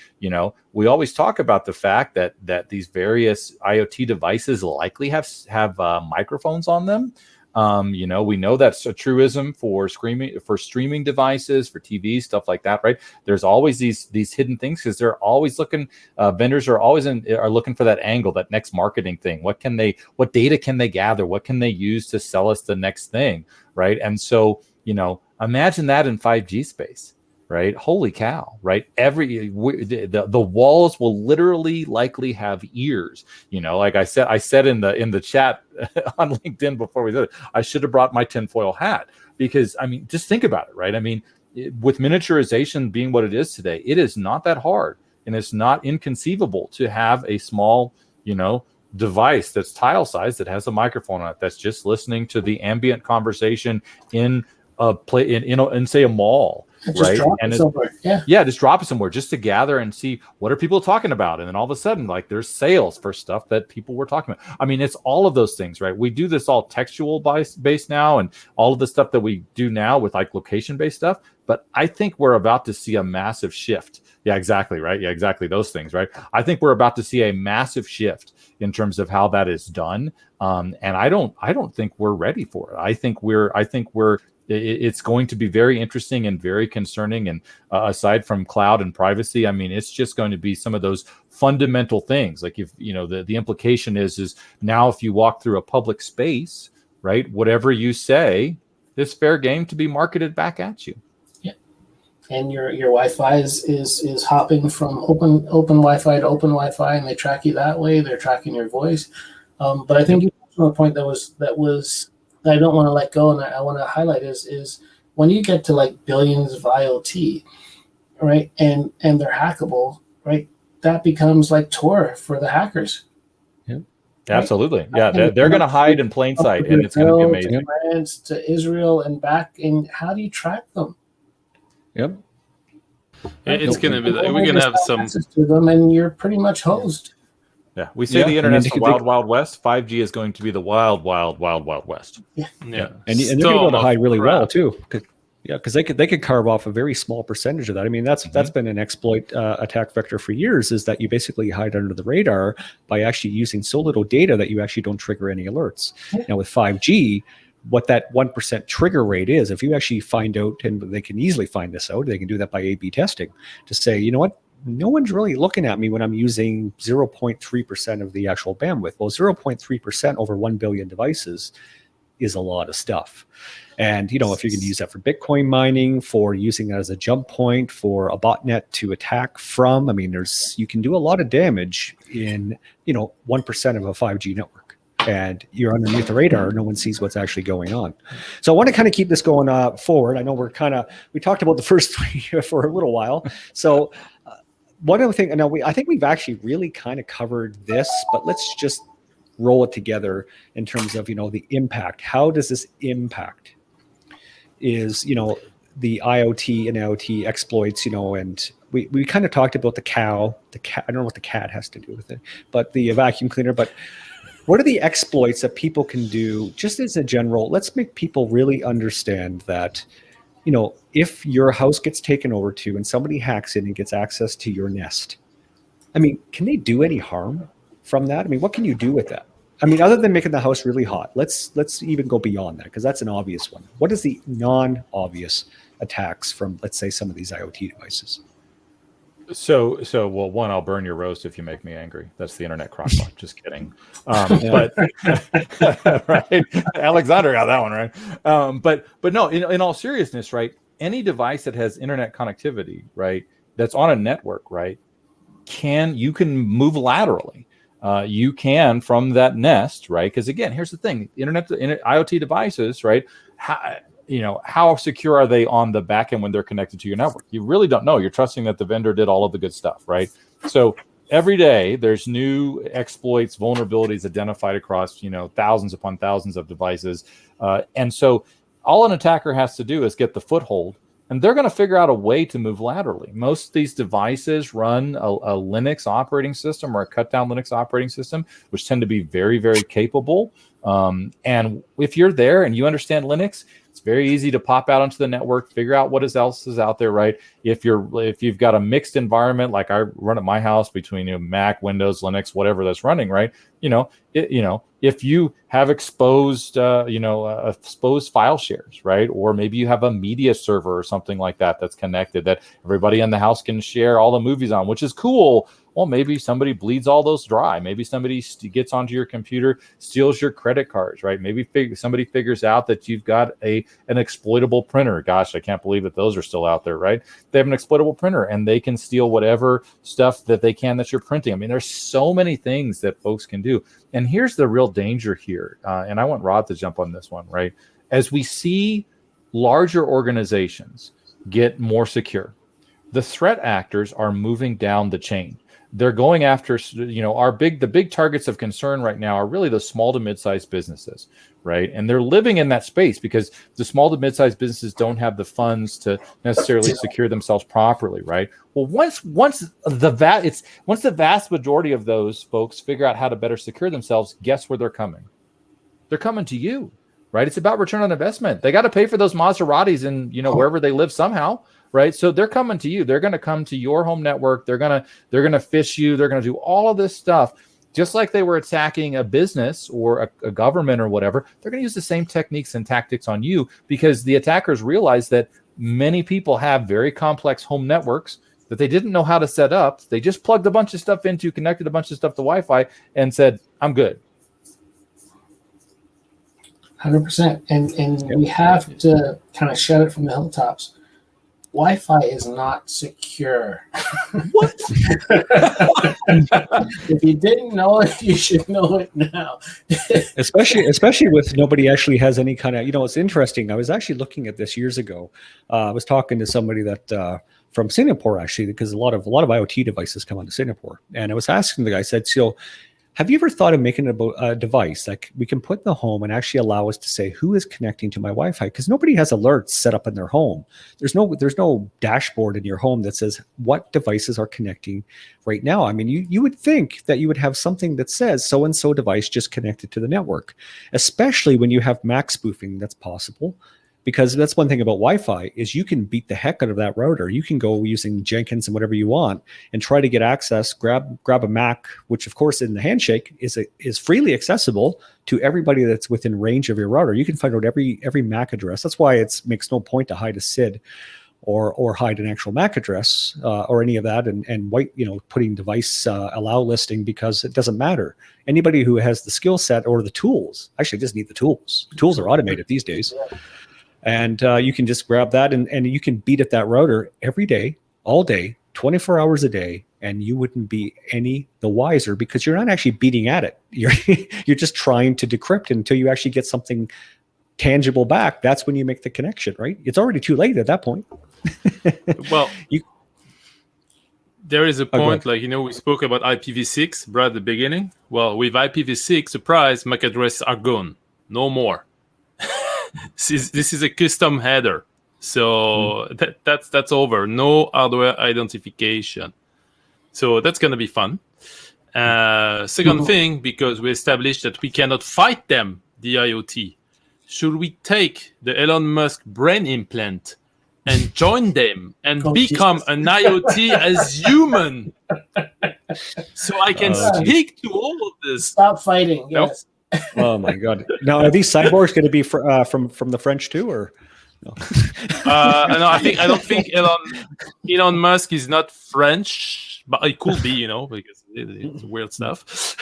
We always talk about the fact that these various IoT devices likely have microphones on them. We know that's a truism for streaming devices, for TV, stuff like that, right? There's always these hidden things because they're always looking. Vendors are always are looking for that angle, that next marketing thing. What data can they gather? What can they use to sell us the next thing, right? And so, imagine that in 5G space. Right? Holy cow! Right? The walls will literally likely have ears. Like I said in the chat on LinkedIn before we did it, I should have brought my tinfoil hat, because just think about it, right? With miniaturization being what it is today, it is not that hard, and it's not inconceivable to have a small, device that's tile sized that has a microphone on it that's just listening to the ambient conversation in say a mall. Right. And just drop it somewhere just to gather and see what are people talking about. And then all of a sudden, like, there's sales for stuff that people were talking about. It's all of those things, right? We do this all textual based now, and all of the stuff that we do now with like location based stuff. But I think we're about to see a massive shift. Yeah, exactly. Right. Yeah, exactly. Those things. Right. I think we're about to see a massive shift in terms of how that is done. And I don't think we're ready for it. I think it's going to be very interesting and very concerning. And aside from cloud and privacy, it's just going to be some of those fundamental things. Like, if the implication is now if you walk through a public space, right, whatever you say is fair game to be marketed back at you. Yeah, and your Wi-Fi is hopping from open Wi-Fi to open Wi-Fi, and they track you that way. They're tracking your voice. But I think you touched on a point that was. I don't want to let go, and I want to highlight is when you get to like billions of IoT, right, and they're hackable, right, that becomes like Tor for the hackers. Yeah, right? Absolutely. Yeah, they're going to hide in plain sight, and it's going to be amazing. France to Israel and back, and how do you track them? Yep. It's going to be like, we're going to have some to them, and you're pretty much hosed. Yeah, we say the internet's the wild, wild west. 5G is going to be the wild, wild, wild, wild west. Yeah. And they're going to be able to hide really well too. Because they could carve off a very small percentage of that. That's been an exploit attack vector for years, is that you basically hide under the radar by actually using so little data that you actually don't trigger any alerts. Yeah. Now with 5G, what that 1% trigger rate is, if you actually find out, and they can easily find this out, they can do that by A/B testing to say, you know what? No one's really looking at me when I'm using 0.3% of the actual bandwidth. Well, 0.3% over 1 billion devices is a lot of stuff. And, you know, if you're going to use that for Bitcoin mining, for using that as a jump point for a botnet to attack from, I mean, you can do a lot of damage in, you know, 1% of a 5G network. And you're underneath the radar. No one sees what's actually going on. So I want to kind of keep this going forward. I know we talked about the first three for a little while. So one other thing, I think we've actually really kind of covered this, but let's just roll it together in terms of, you know, the impact. How does this impact is, you know, the IoT and IoT exploits, you know, and we kind of talked about the cat. I don't know what the cat has to do with it, but the vacuum cleaner. But what are the exploits that people can do just as a general? Let's make people really understand that, you know, if your house gets taken over to and somebody hacks in and gets access to your Nest, I mean, can they do any harm from that? I mean, what can you do with that? I mean, other than making the house really hot, let's even go beyond that, because that's an obvious one. What is the non-obvious attacks from, let's say, some of these IoT devices? So, well, one, I'll burn your roast if you make me angry. That's the internet crockpot. Just kidding. But right, Alexandre got that one right. But no, in all seriousness, right? Any device that has internet connectivity, right, that's on a network, right, you can move laterally. You can from that Nest, right? Because again, here's the thing: IoT devices, right? How secure are they on the back end when they're connected to your network? You really don't know. You're trusting that the vendor did all of the good stuff, right? So every day there's new exploits, vulnerabilities identified across, you know, thousands upon thousands of devices, and so all an attacker has to do is get the foothold. And they're going to figure out a way to move laterally. Most of these devices run a Linux operating system or a cut-down Linux operating system, which tend to be very, very capable. And if you're there and you understand Linux, it's very easy to pop out onto the network, figure out what else is out there, right? If you've got a mixed environment like I run at my house between, you know, Mac, Windows, Linux, whatever that's running, right? If you have exposed file shares, right? Or maybe you have a media server or something like that that's connected that everybody in the house can share all the movies on, which is cool. Well, maybe somebody bleeds all those dry. Maybe somebody gets onto your computer, steals your credit cards, right? Maybe somebody figures out that you've got an exploitable printer. Gosh, I can't believe that those are still out there, right? They have an exploitable printer and they can steal whatever stuff that they can that you're printing. I mean, there's so many things that folks can do. And here's the real danger here. And I want Rod to jump on this one, right? As we see larger organizations get more secure, the threat actors are moving down the chain. They're going after, you know, the big targets of concern right now are really the small to mid-sized businesses, right? And they're living in that space because the small to mid-sized businesses don't have the funds to necessarily secure themselves properly, right? Well, once the vast majority of those folks figure out how to better secure themselves, guess where they're coming? They're coming to you, right? It's about return on investment. They got to pay for those Maseratis and, you know, wherever they live somehow. Right. So they're coming to you. They're going to come to your home network. They're going to phish you. They're going to do all of this stuff, just like they were attacking a business or a government or whatever. They're going to use the same techniques and tactics on you because the attackers realize that many people have very complex home networks that they didn't know how to set up. They just plugged a bunch of stuff into, connected a bunch of stuff to Wi-Fi and said, I'm good. 100%. And we have to kind of shout it from the hilltops. Wi-Fi is not secure. What? If you didn't know it, you should know it now. especially with nobody actually has any kind of, you know, it's interesting. I was actually looking at this years ago. I was talking to somebody that from Singapore, actually, because a lot of IoT devices come out of Singapore. And I was asking the guy, I said, so have you ever thought of making a device like we can put in the home and actually allow us to say who is connecting to my Wi-Fi? Because nobody has alerts set up in their home. There's no dashboard in your home that says what devices are connecting right now. I mean, you would think that you would have something that says so-and-so device just connected to the network, especially when you have MAC spoofing that's possible. Because that's one thing about Wi-Fi is you can beat the heck out of that router. You can go using Jenkins and whatever you want and try to get access, grab a MAC, which of course in the handshake is freely accessible to everybody that's within range of your router. You can find out every MAC address. That's why it makes no point to hide a SID or hide an actual MAC address or any of that, and putting device allow listing, because it doesn't matter. Anybody who has the skill set or the tools, actually just need the tools. Tools are automated these days. And you can just grab that and you can beat at that router every day, all day, 24 hours a day, and you wouldn't be any the wiser, because you're not actually beating at it. You're just trying to decrypt until you actually get something tangible back. That's when you make the connection, right? It's already too late at that point. Well, there is a point, like, we spoke about IPv6, Brad, at the beginning. Well, with IPv6, surprise, MAC addresses are gone. No more. This is a custom header. So that's over. No hardware identification. So that's going to be fun. Second thing, because we established that we cannot fight them, the IoT, should we take the Elon Musk brain implant and join them and become an IoT as human? So I can speak to all of this. Stop fighting. Yes. Oh my God! Now, are these cyborgs going to be from the French too, or no? No, I don't think Elon Musk is not French, but it could be, because it's weird stuff.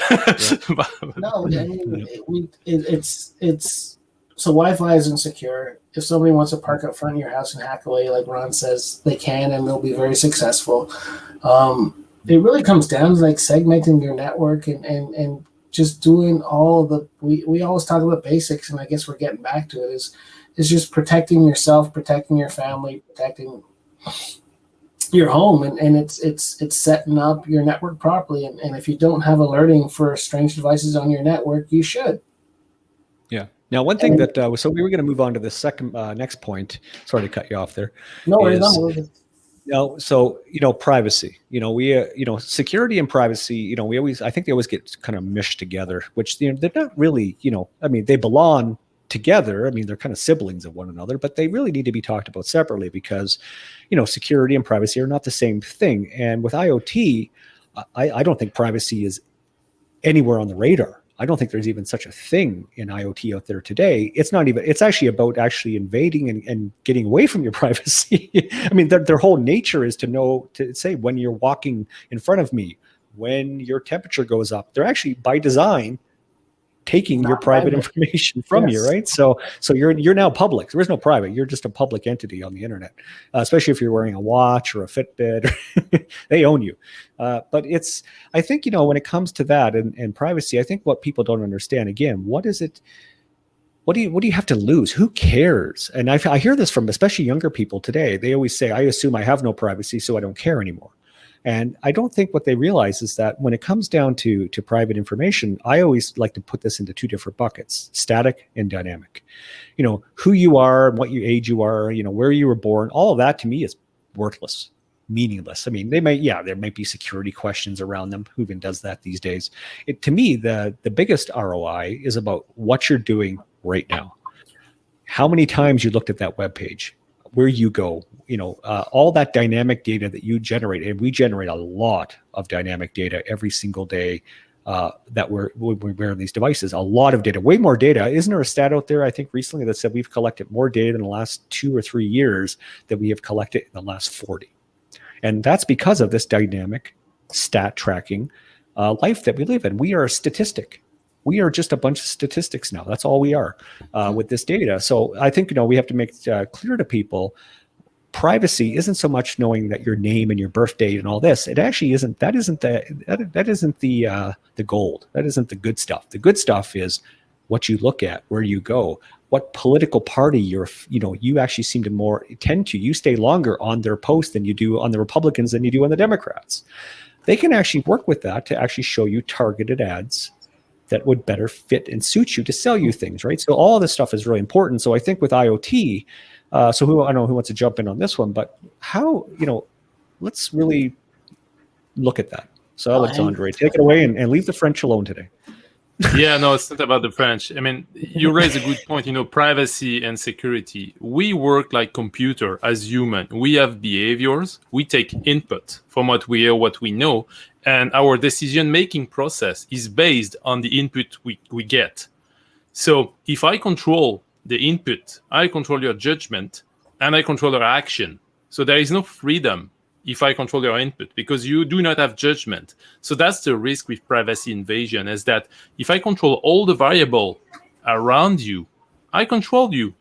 No, I mean, it's so Wi-Fi isn't secure. If somebody wants to park up front of your house and hack away, like Ron says, they can, and they'll be very successful. It really comes down to like segmenting your network and just doing all the we always talk about basics, and I guess we're getting back to it, is just protecting yourself, protecting your family, protecting your home, and it's setting up your network properly. And if you don't have alerting for strange devices on your network, you should. Yeah. Now, one thing that so we were going to move on to the second next point. Sorry to cut you off there. No worries. So privacy. We security and privacy. I think they always get kind of meshed together, which they're not really. I mean, they belong together. I mean, they're kind of siblings of one another, but they really need to be talked about separately, because security and privacy are not the same thing. And with IoT, I don't think privacy is anywhere on the radar. I don't think there's even such a thing in IoT out there today. It's actually about actually invading and getting away from your privacy. I mean, their whole nature is to say when you're walking in front of me, when your temperature goes up. They're actually, by design, taking your private information from you, right? So you're now public. There is no private. You're just a public entity on the internet, especially if you're wearing a watch or a Fitbit. They own you. But I think, when it comes to that and privacy, I think what people don't understand, again, what is it? What do you have to lose? Who cares? And I hear this from especially younger people today. They always say, I assume I have no privacy, so I don't care anymore. And I don't think what they realize is that when it comes down to private information, I always like to put this into two different buckets: static and dynamic. Who you are, what age you are, where you were born, all of that to me is worthless, meaningless. I mean, there might be security questions around them. Who even does that these days? To me, the biggest ROI is about what you're doing right now. How many times you looked at that web page, where you go, all that dynamic data that you generate, and we generate a lot of dynamic data every single day that we wear these devices. A lot of data, way more data. Isn't there a stat out there, I think recently, that said we've collected more data in the last 2 or 3 years than we have collected in the last 40? And that's because of this dynamic stat tracking life that we live in. We are a statistic. We are just a bunch of statistics now. That's all we are with this data. So I think we have to make clear to people, privacy isn't so much knowing that your name and your birth date and all this. It actually isn't. That isn't the gold. That isn't the good stuff. The good stuff is what you look at, where you go, what political party you actually seem to you stay longer on their post than you do on the Republicans than you do on the Democrats. They can actually work with that to actually show you targeted ads that would better fit and suit you to sell you things, right? So all this stuff is really important. So I think with IoT, I don't know who wants to jump in on this one, but how, let's really look at that. So Alexandre, take it away and leave the French alone today. Yeah, no, it's not about the French. I mean, you raise a good point, privacy and security. We work like computer as human. We have behaviors. We take input from what we hear, what we know, and our decision-making process is based on the input we get. So if I control the input, I control your judgment, and I control your action. So there is no freedom if I control your input, because you do not have judgment. So that's the risk with privacy invasion, is that if I control all the variable around you, I control you,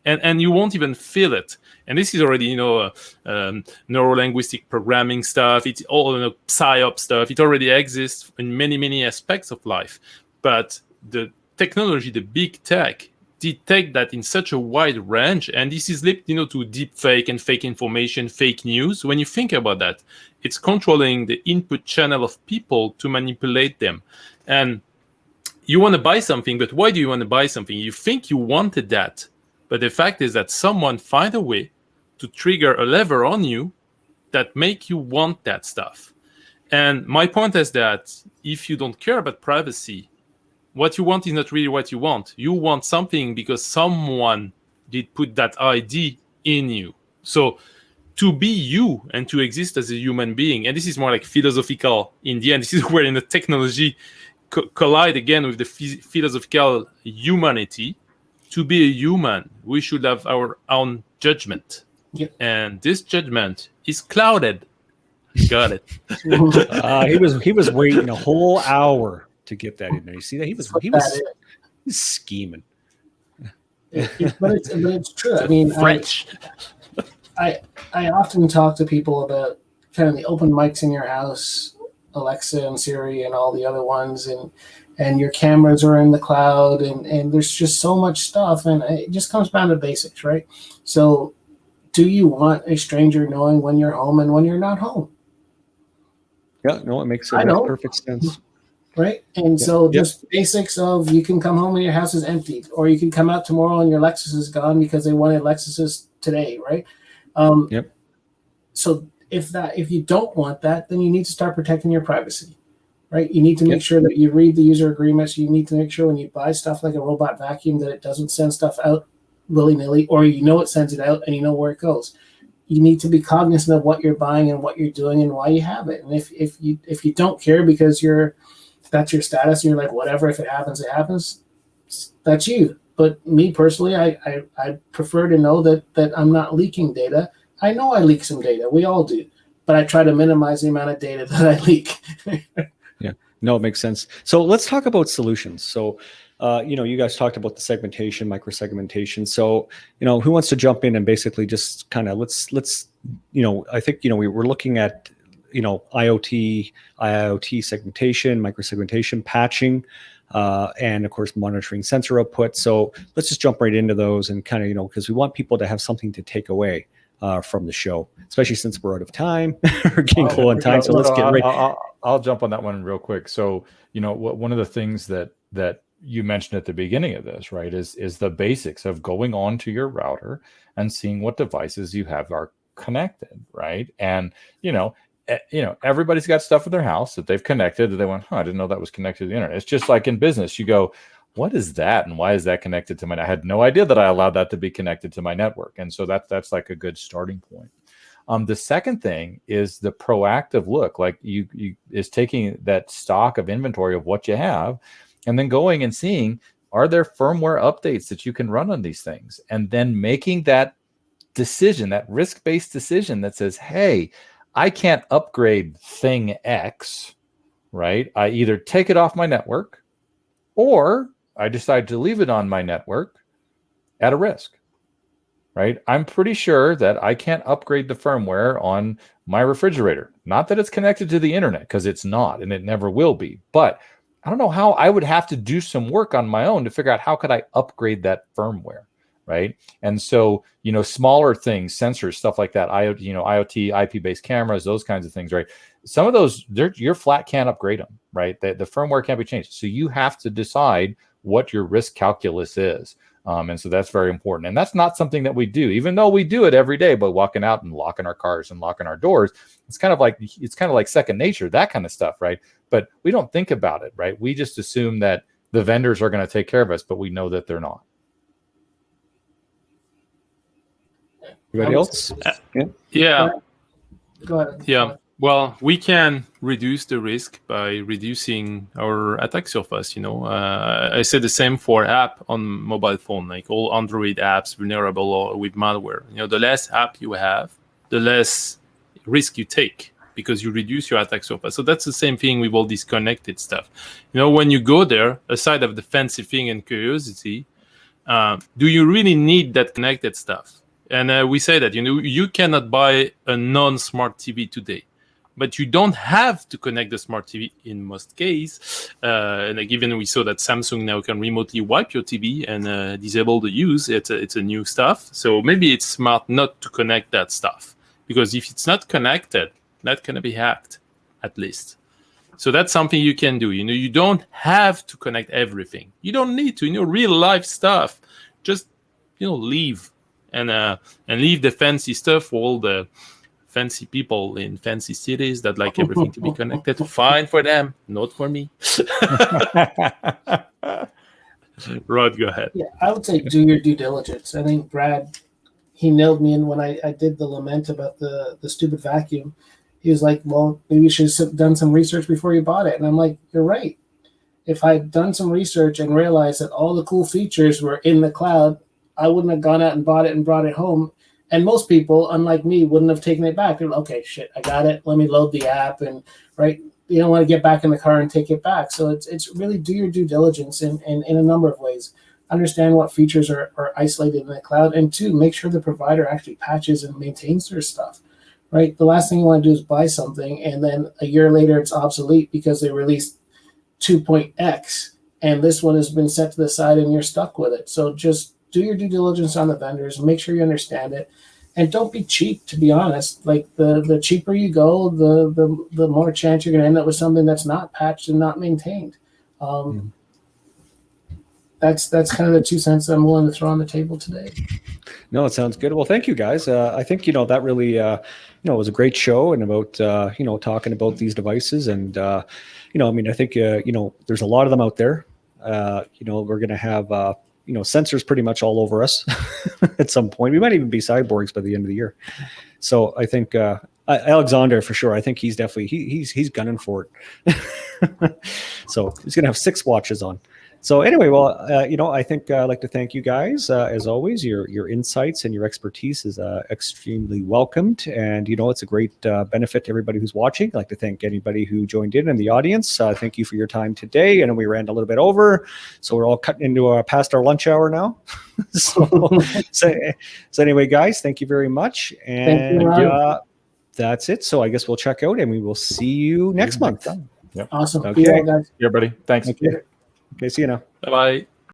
and you won't even feel it. And this is already, neuro-linguistic programming stuff. It's all psyop stuff. It already exists in many, many aspects of life. But the technology, the big tech, detect that in such a wide range, and this is linked, to deep fake and fake information, fake news. When you think about that, it's controlling the input channel of people to manipulate them. And you want to buy something, but why do you want to buy something? You think you wanted that, but the fact is that someone find a way to trigger a lever on you that make you want that stuff. And my point is that if you don't care about privacy, what you want is not really what you want. You want something because someone did put that ID in you. So to be you and to exist as a human being, and this is more like philosophical in the end, this is where the technology collide again with the philosophical humanity. To be a human, we should have our own judgment. Yep. And this judgment is clouded. Got it. He was waiting a whole hour to get that in there. You see that? He's scheming. But it's true. I mean, French. I often talk to people about kind of the open mics in your house, Alexa and Siri and all the other ones, and your cameras are in the cloud, and there's just so much stuff, and it just comes down to basics, right? So do you want a stranger knowing when you're home and when you're not home? Yeah, no, it makes perfect sense. Right? And so just basics of, you can come home and your house is empty, or you can come out tomorrow and your Lexus is gone because they wanted Lexuses today, right? So if you don't want that, then you need to start protecting your privacy, right? You need to make sure that you read the user agreements. You need to make sure when you buy stuff like a robot vacuum that it doesn't send stuff out willy-nilly, or it sends it out and you know where it goes. You need to be cognizant of what you're buying and what you're doing and why you have it. And if you don't care because that's your status and you're like, whatever, if it happens, it happens, that's you. But me personally, I prefer to know that I'm not leaking data. I know I leak some data. We all do. But I try to minimize the amount of data that I leak. Yeah, no, it makes sense. So let's talk about solutions. So, you guys talked about the segmentation, microsegmentation. So, who wants to jump in and basically just kind of let's I think, we were looking at, IoT, IIOT segmentation, microsegmentation, patching, and of course, monitoring sensor output. So let's just jump right into those and kind of, because we want people to have something to take away from the show, especially since we're out of time. We're getting low on time. So let's get right. I'll jump on that one real quick. So, one of the things that you mentioned at the beginning of this, right, is the basics of going on to your router and seeing what devices you have are connected, right? And, everybody's got stuff in their house that they've connected that they went, I didn't know that was connected to the internet. It's just like in business. You go, what is that? And why is that connected to I had no idea that I allowed that to be connected to my network. And so that's like a good starting point. The second thing is the proactive look, like you is taking that stock of inventory of what you have and then going and seeing, are there firmware updates that you can run on these things? And then making that decision, that risk-based decision that says, hey, I can't upgrade thing X, right? I either take it off my network or I decide to leave it on my network at a risk, right? I'm pretty sure that I can't upgrade the firmware on my refrigerator. Not that it's connected to the internet, because it's not, and it never will be. But I don't know how. I would have to do some work on my own to figure out how could I upgrade that firmware, right? And so, smaller things, sensors, stuff like that, IoT, IP-based cameras, those kinds of things, right? Some of those, your flat can't upgrade them, right? The firmware can't be changed. So you have to decide what your risk calculus is. And so that's very important. And that's not something that we do, even though we do it every day by walking out and locking our cars and locking our doors. It's kind of like second nature, that kind of stuff, right? But we don't think about it, right? We just assume that the vendors are going to take care of us, but we know that they're not. Anybody else? Yeah. Go ahead. Yeah. Well, we can reduce the risk by reducing our attack surface. I said the same for app on mobile phone, like all Android apps vulnerable or with malware. The less app you have, the less risk you take, because you reduce your attack surface. So that's the same thing with all this connected stuff. When you go there, aside of the fancy thing and curiosity, do you really need that connected stuff? And we say that, you cannot buy a non-smart TV today, but you don't have to connect the smart TV in most cases. And even we saw that Samsung now can remotely wipe your TV and disable the use. It's a new stuff. So maybe it's smart not to connect that stuff, because if it's not connected, that can be hacked, at least. So that's something you can do. You don't have to connect everything. You don't need to. Real life stuff. Just leave and leave the fancy stuff for all the fancy people in fancy cities that like everything to be connected. Fine for them, not for me. Rod, go ahead. Yeah, I would say do your due diligence. I think Brad, he nailed me in when I did the lament about the stupid vacuum. He was like, well, maybe you should have done some research before you bought it. And I'm like, you're right. If I'd done some research and realized that all the cool features were in the cloud, I wouldn't have gone out and bought it and brought it home. And most people, unlike me, wouldn't have taken it back. They're like, okay, shit, I got it. Let me load the app. And right, you don't want to get back in the car and take it back. So it's really do your due diligence in a number of ways. Understand what features are isolated in the cloud. And two, make sure the provider actually patches and maintains their stuff. Right? The last thing you want to do is buy something and then a year later it's obsolete because they released 2.x and this one has been set to the side and you're stuck with it. So just do your due diligence on the vendors, make sure you understand it, and don't be cheap, to be honest. Like the cheaper you go, the more chance you're going to end up with something that's not patched and not maintained. That's kind of the 2 cents I'm willing to throw on the table today. No, it sounds good. Well, thank you guys. I think, that really, was a great show, and about, talking about these devices. And, I think, there's a lot of them out there. We're going to have, sensors pretty much all over us at some point. We might even be cyborgs by the end of the year. So I think, Alexandre, for sure, I think he's definitely, he's gunning for it. So he's going to have 6 watches on. So anyway, well, I think I'd like to thank you guys. As always, your insights and your expertise is extremely welcomed. And, it's a great benefit to everybody who's watching. I'd like to thank anybody who joined in the audience. Thank you for your time today. And we ran a little bit over, so we're all cutting into past our lunch hour now. so anyway, guys, thank you very much. And that's it. So I guess we'll check out and we will see you next month. Yep. Awesome. Okay. Yeah, guys. Yeah, buddy. Thanks. Okay, see you now. Bye-bye.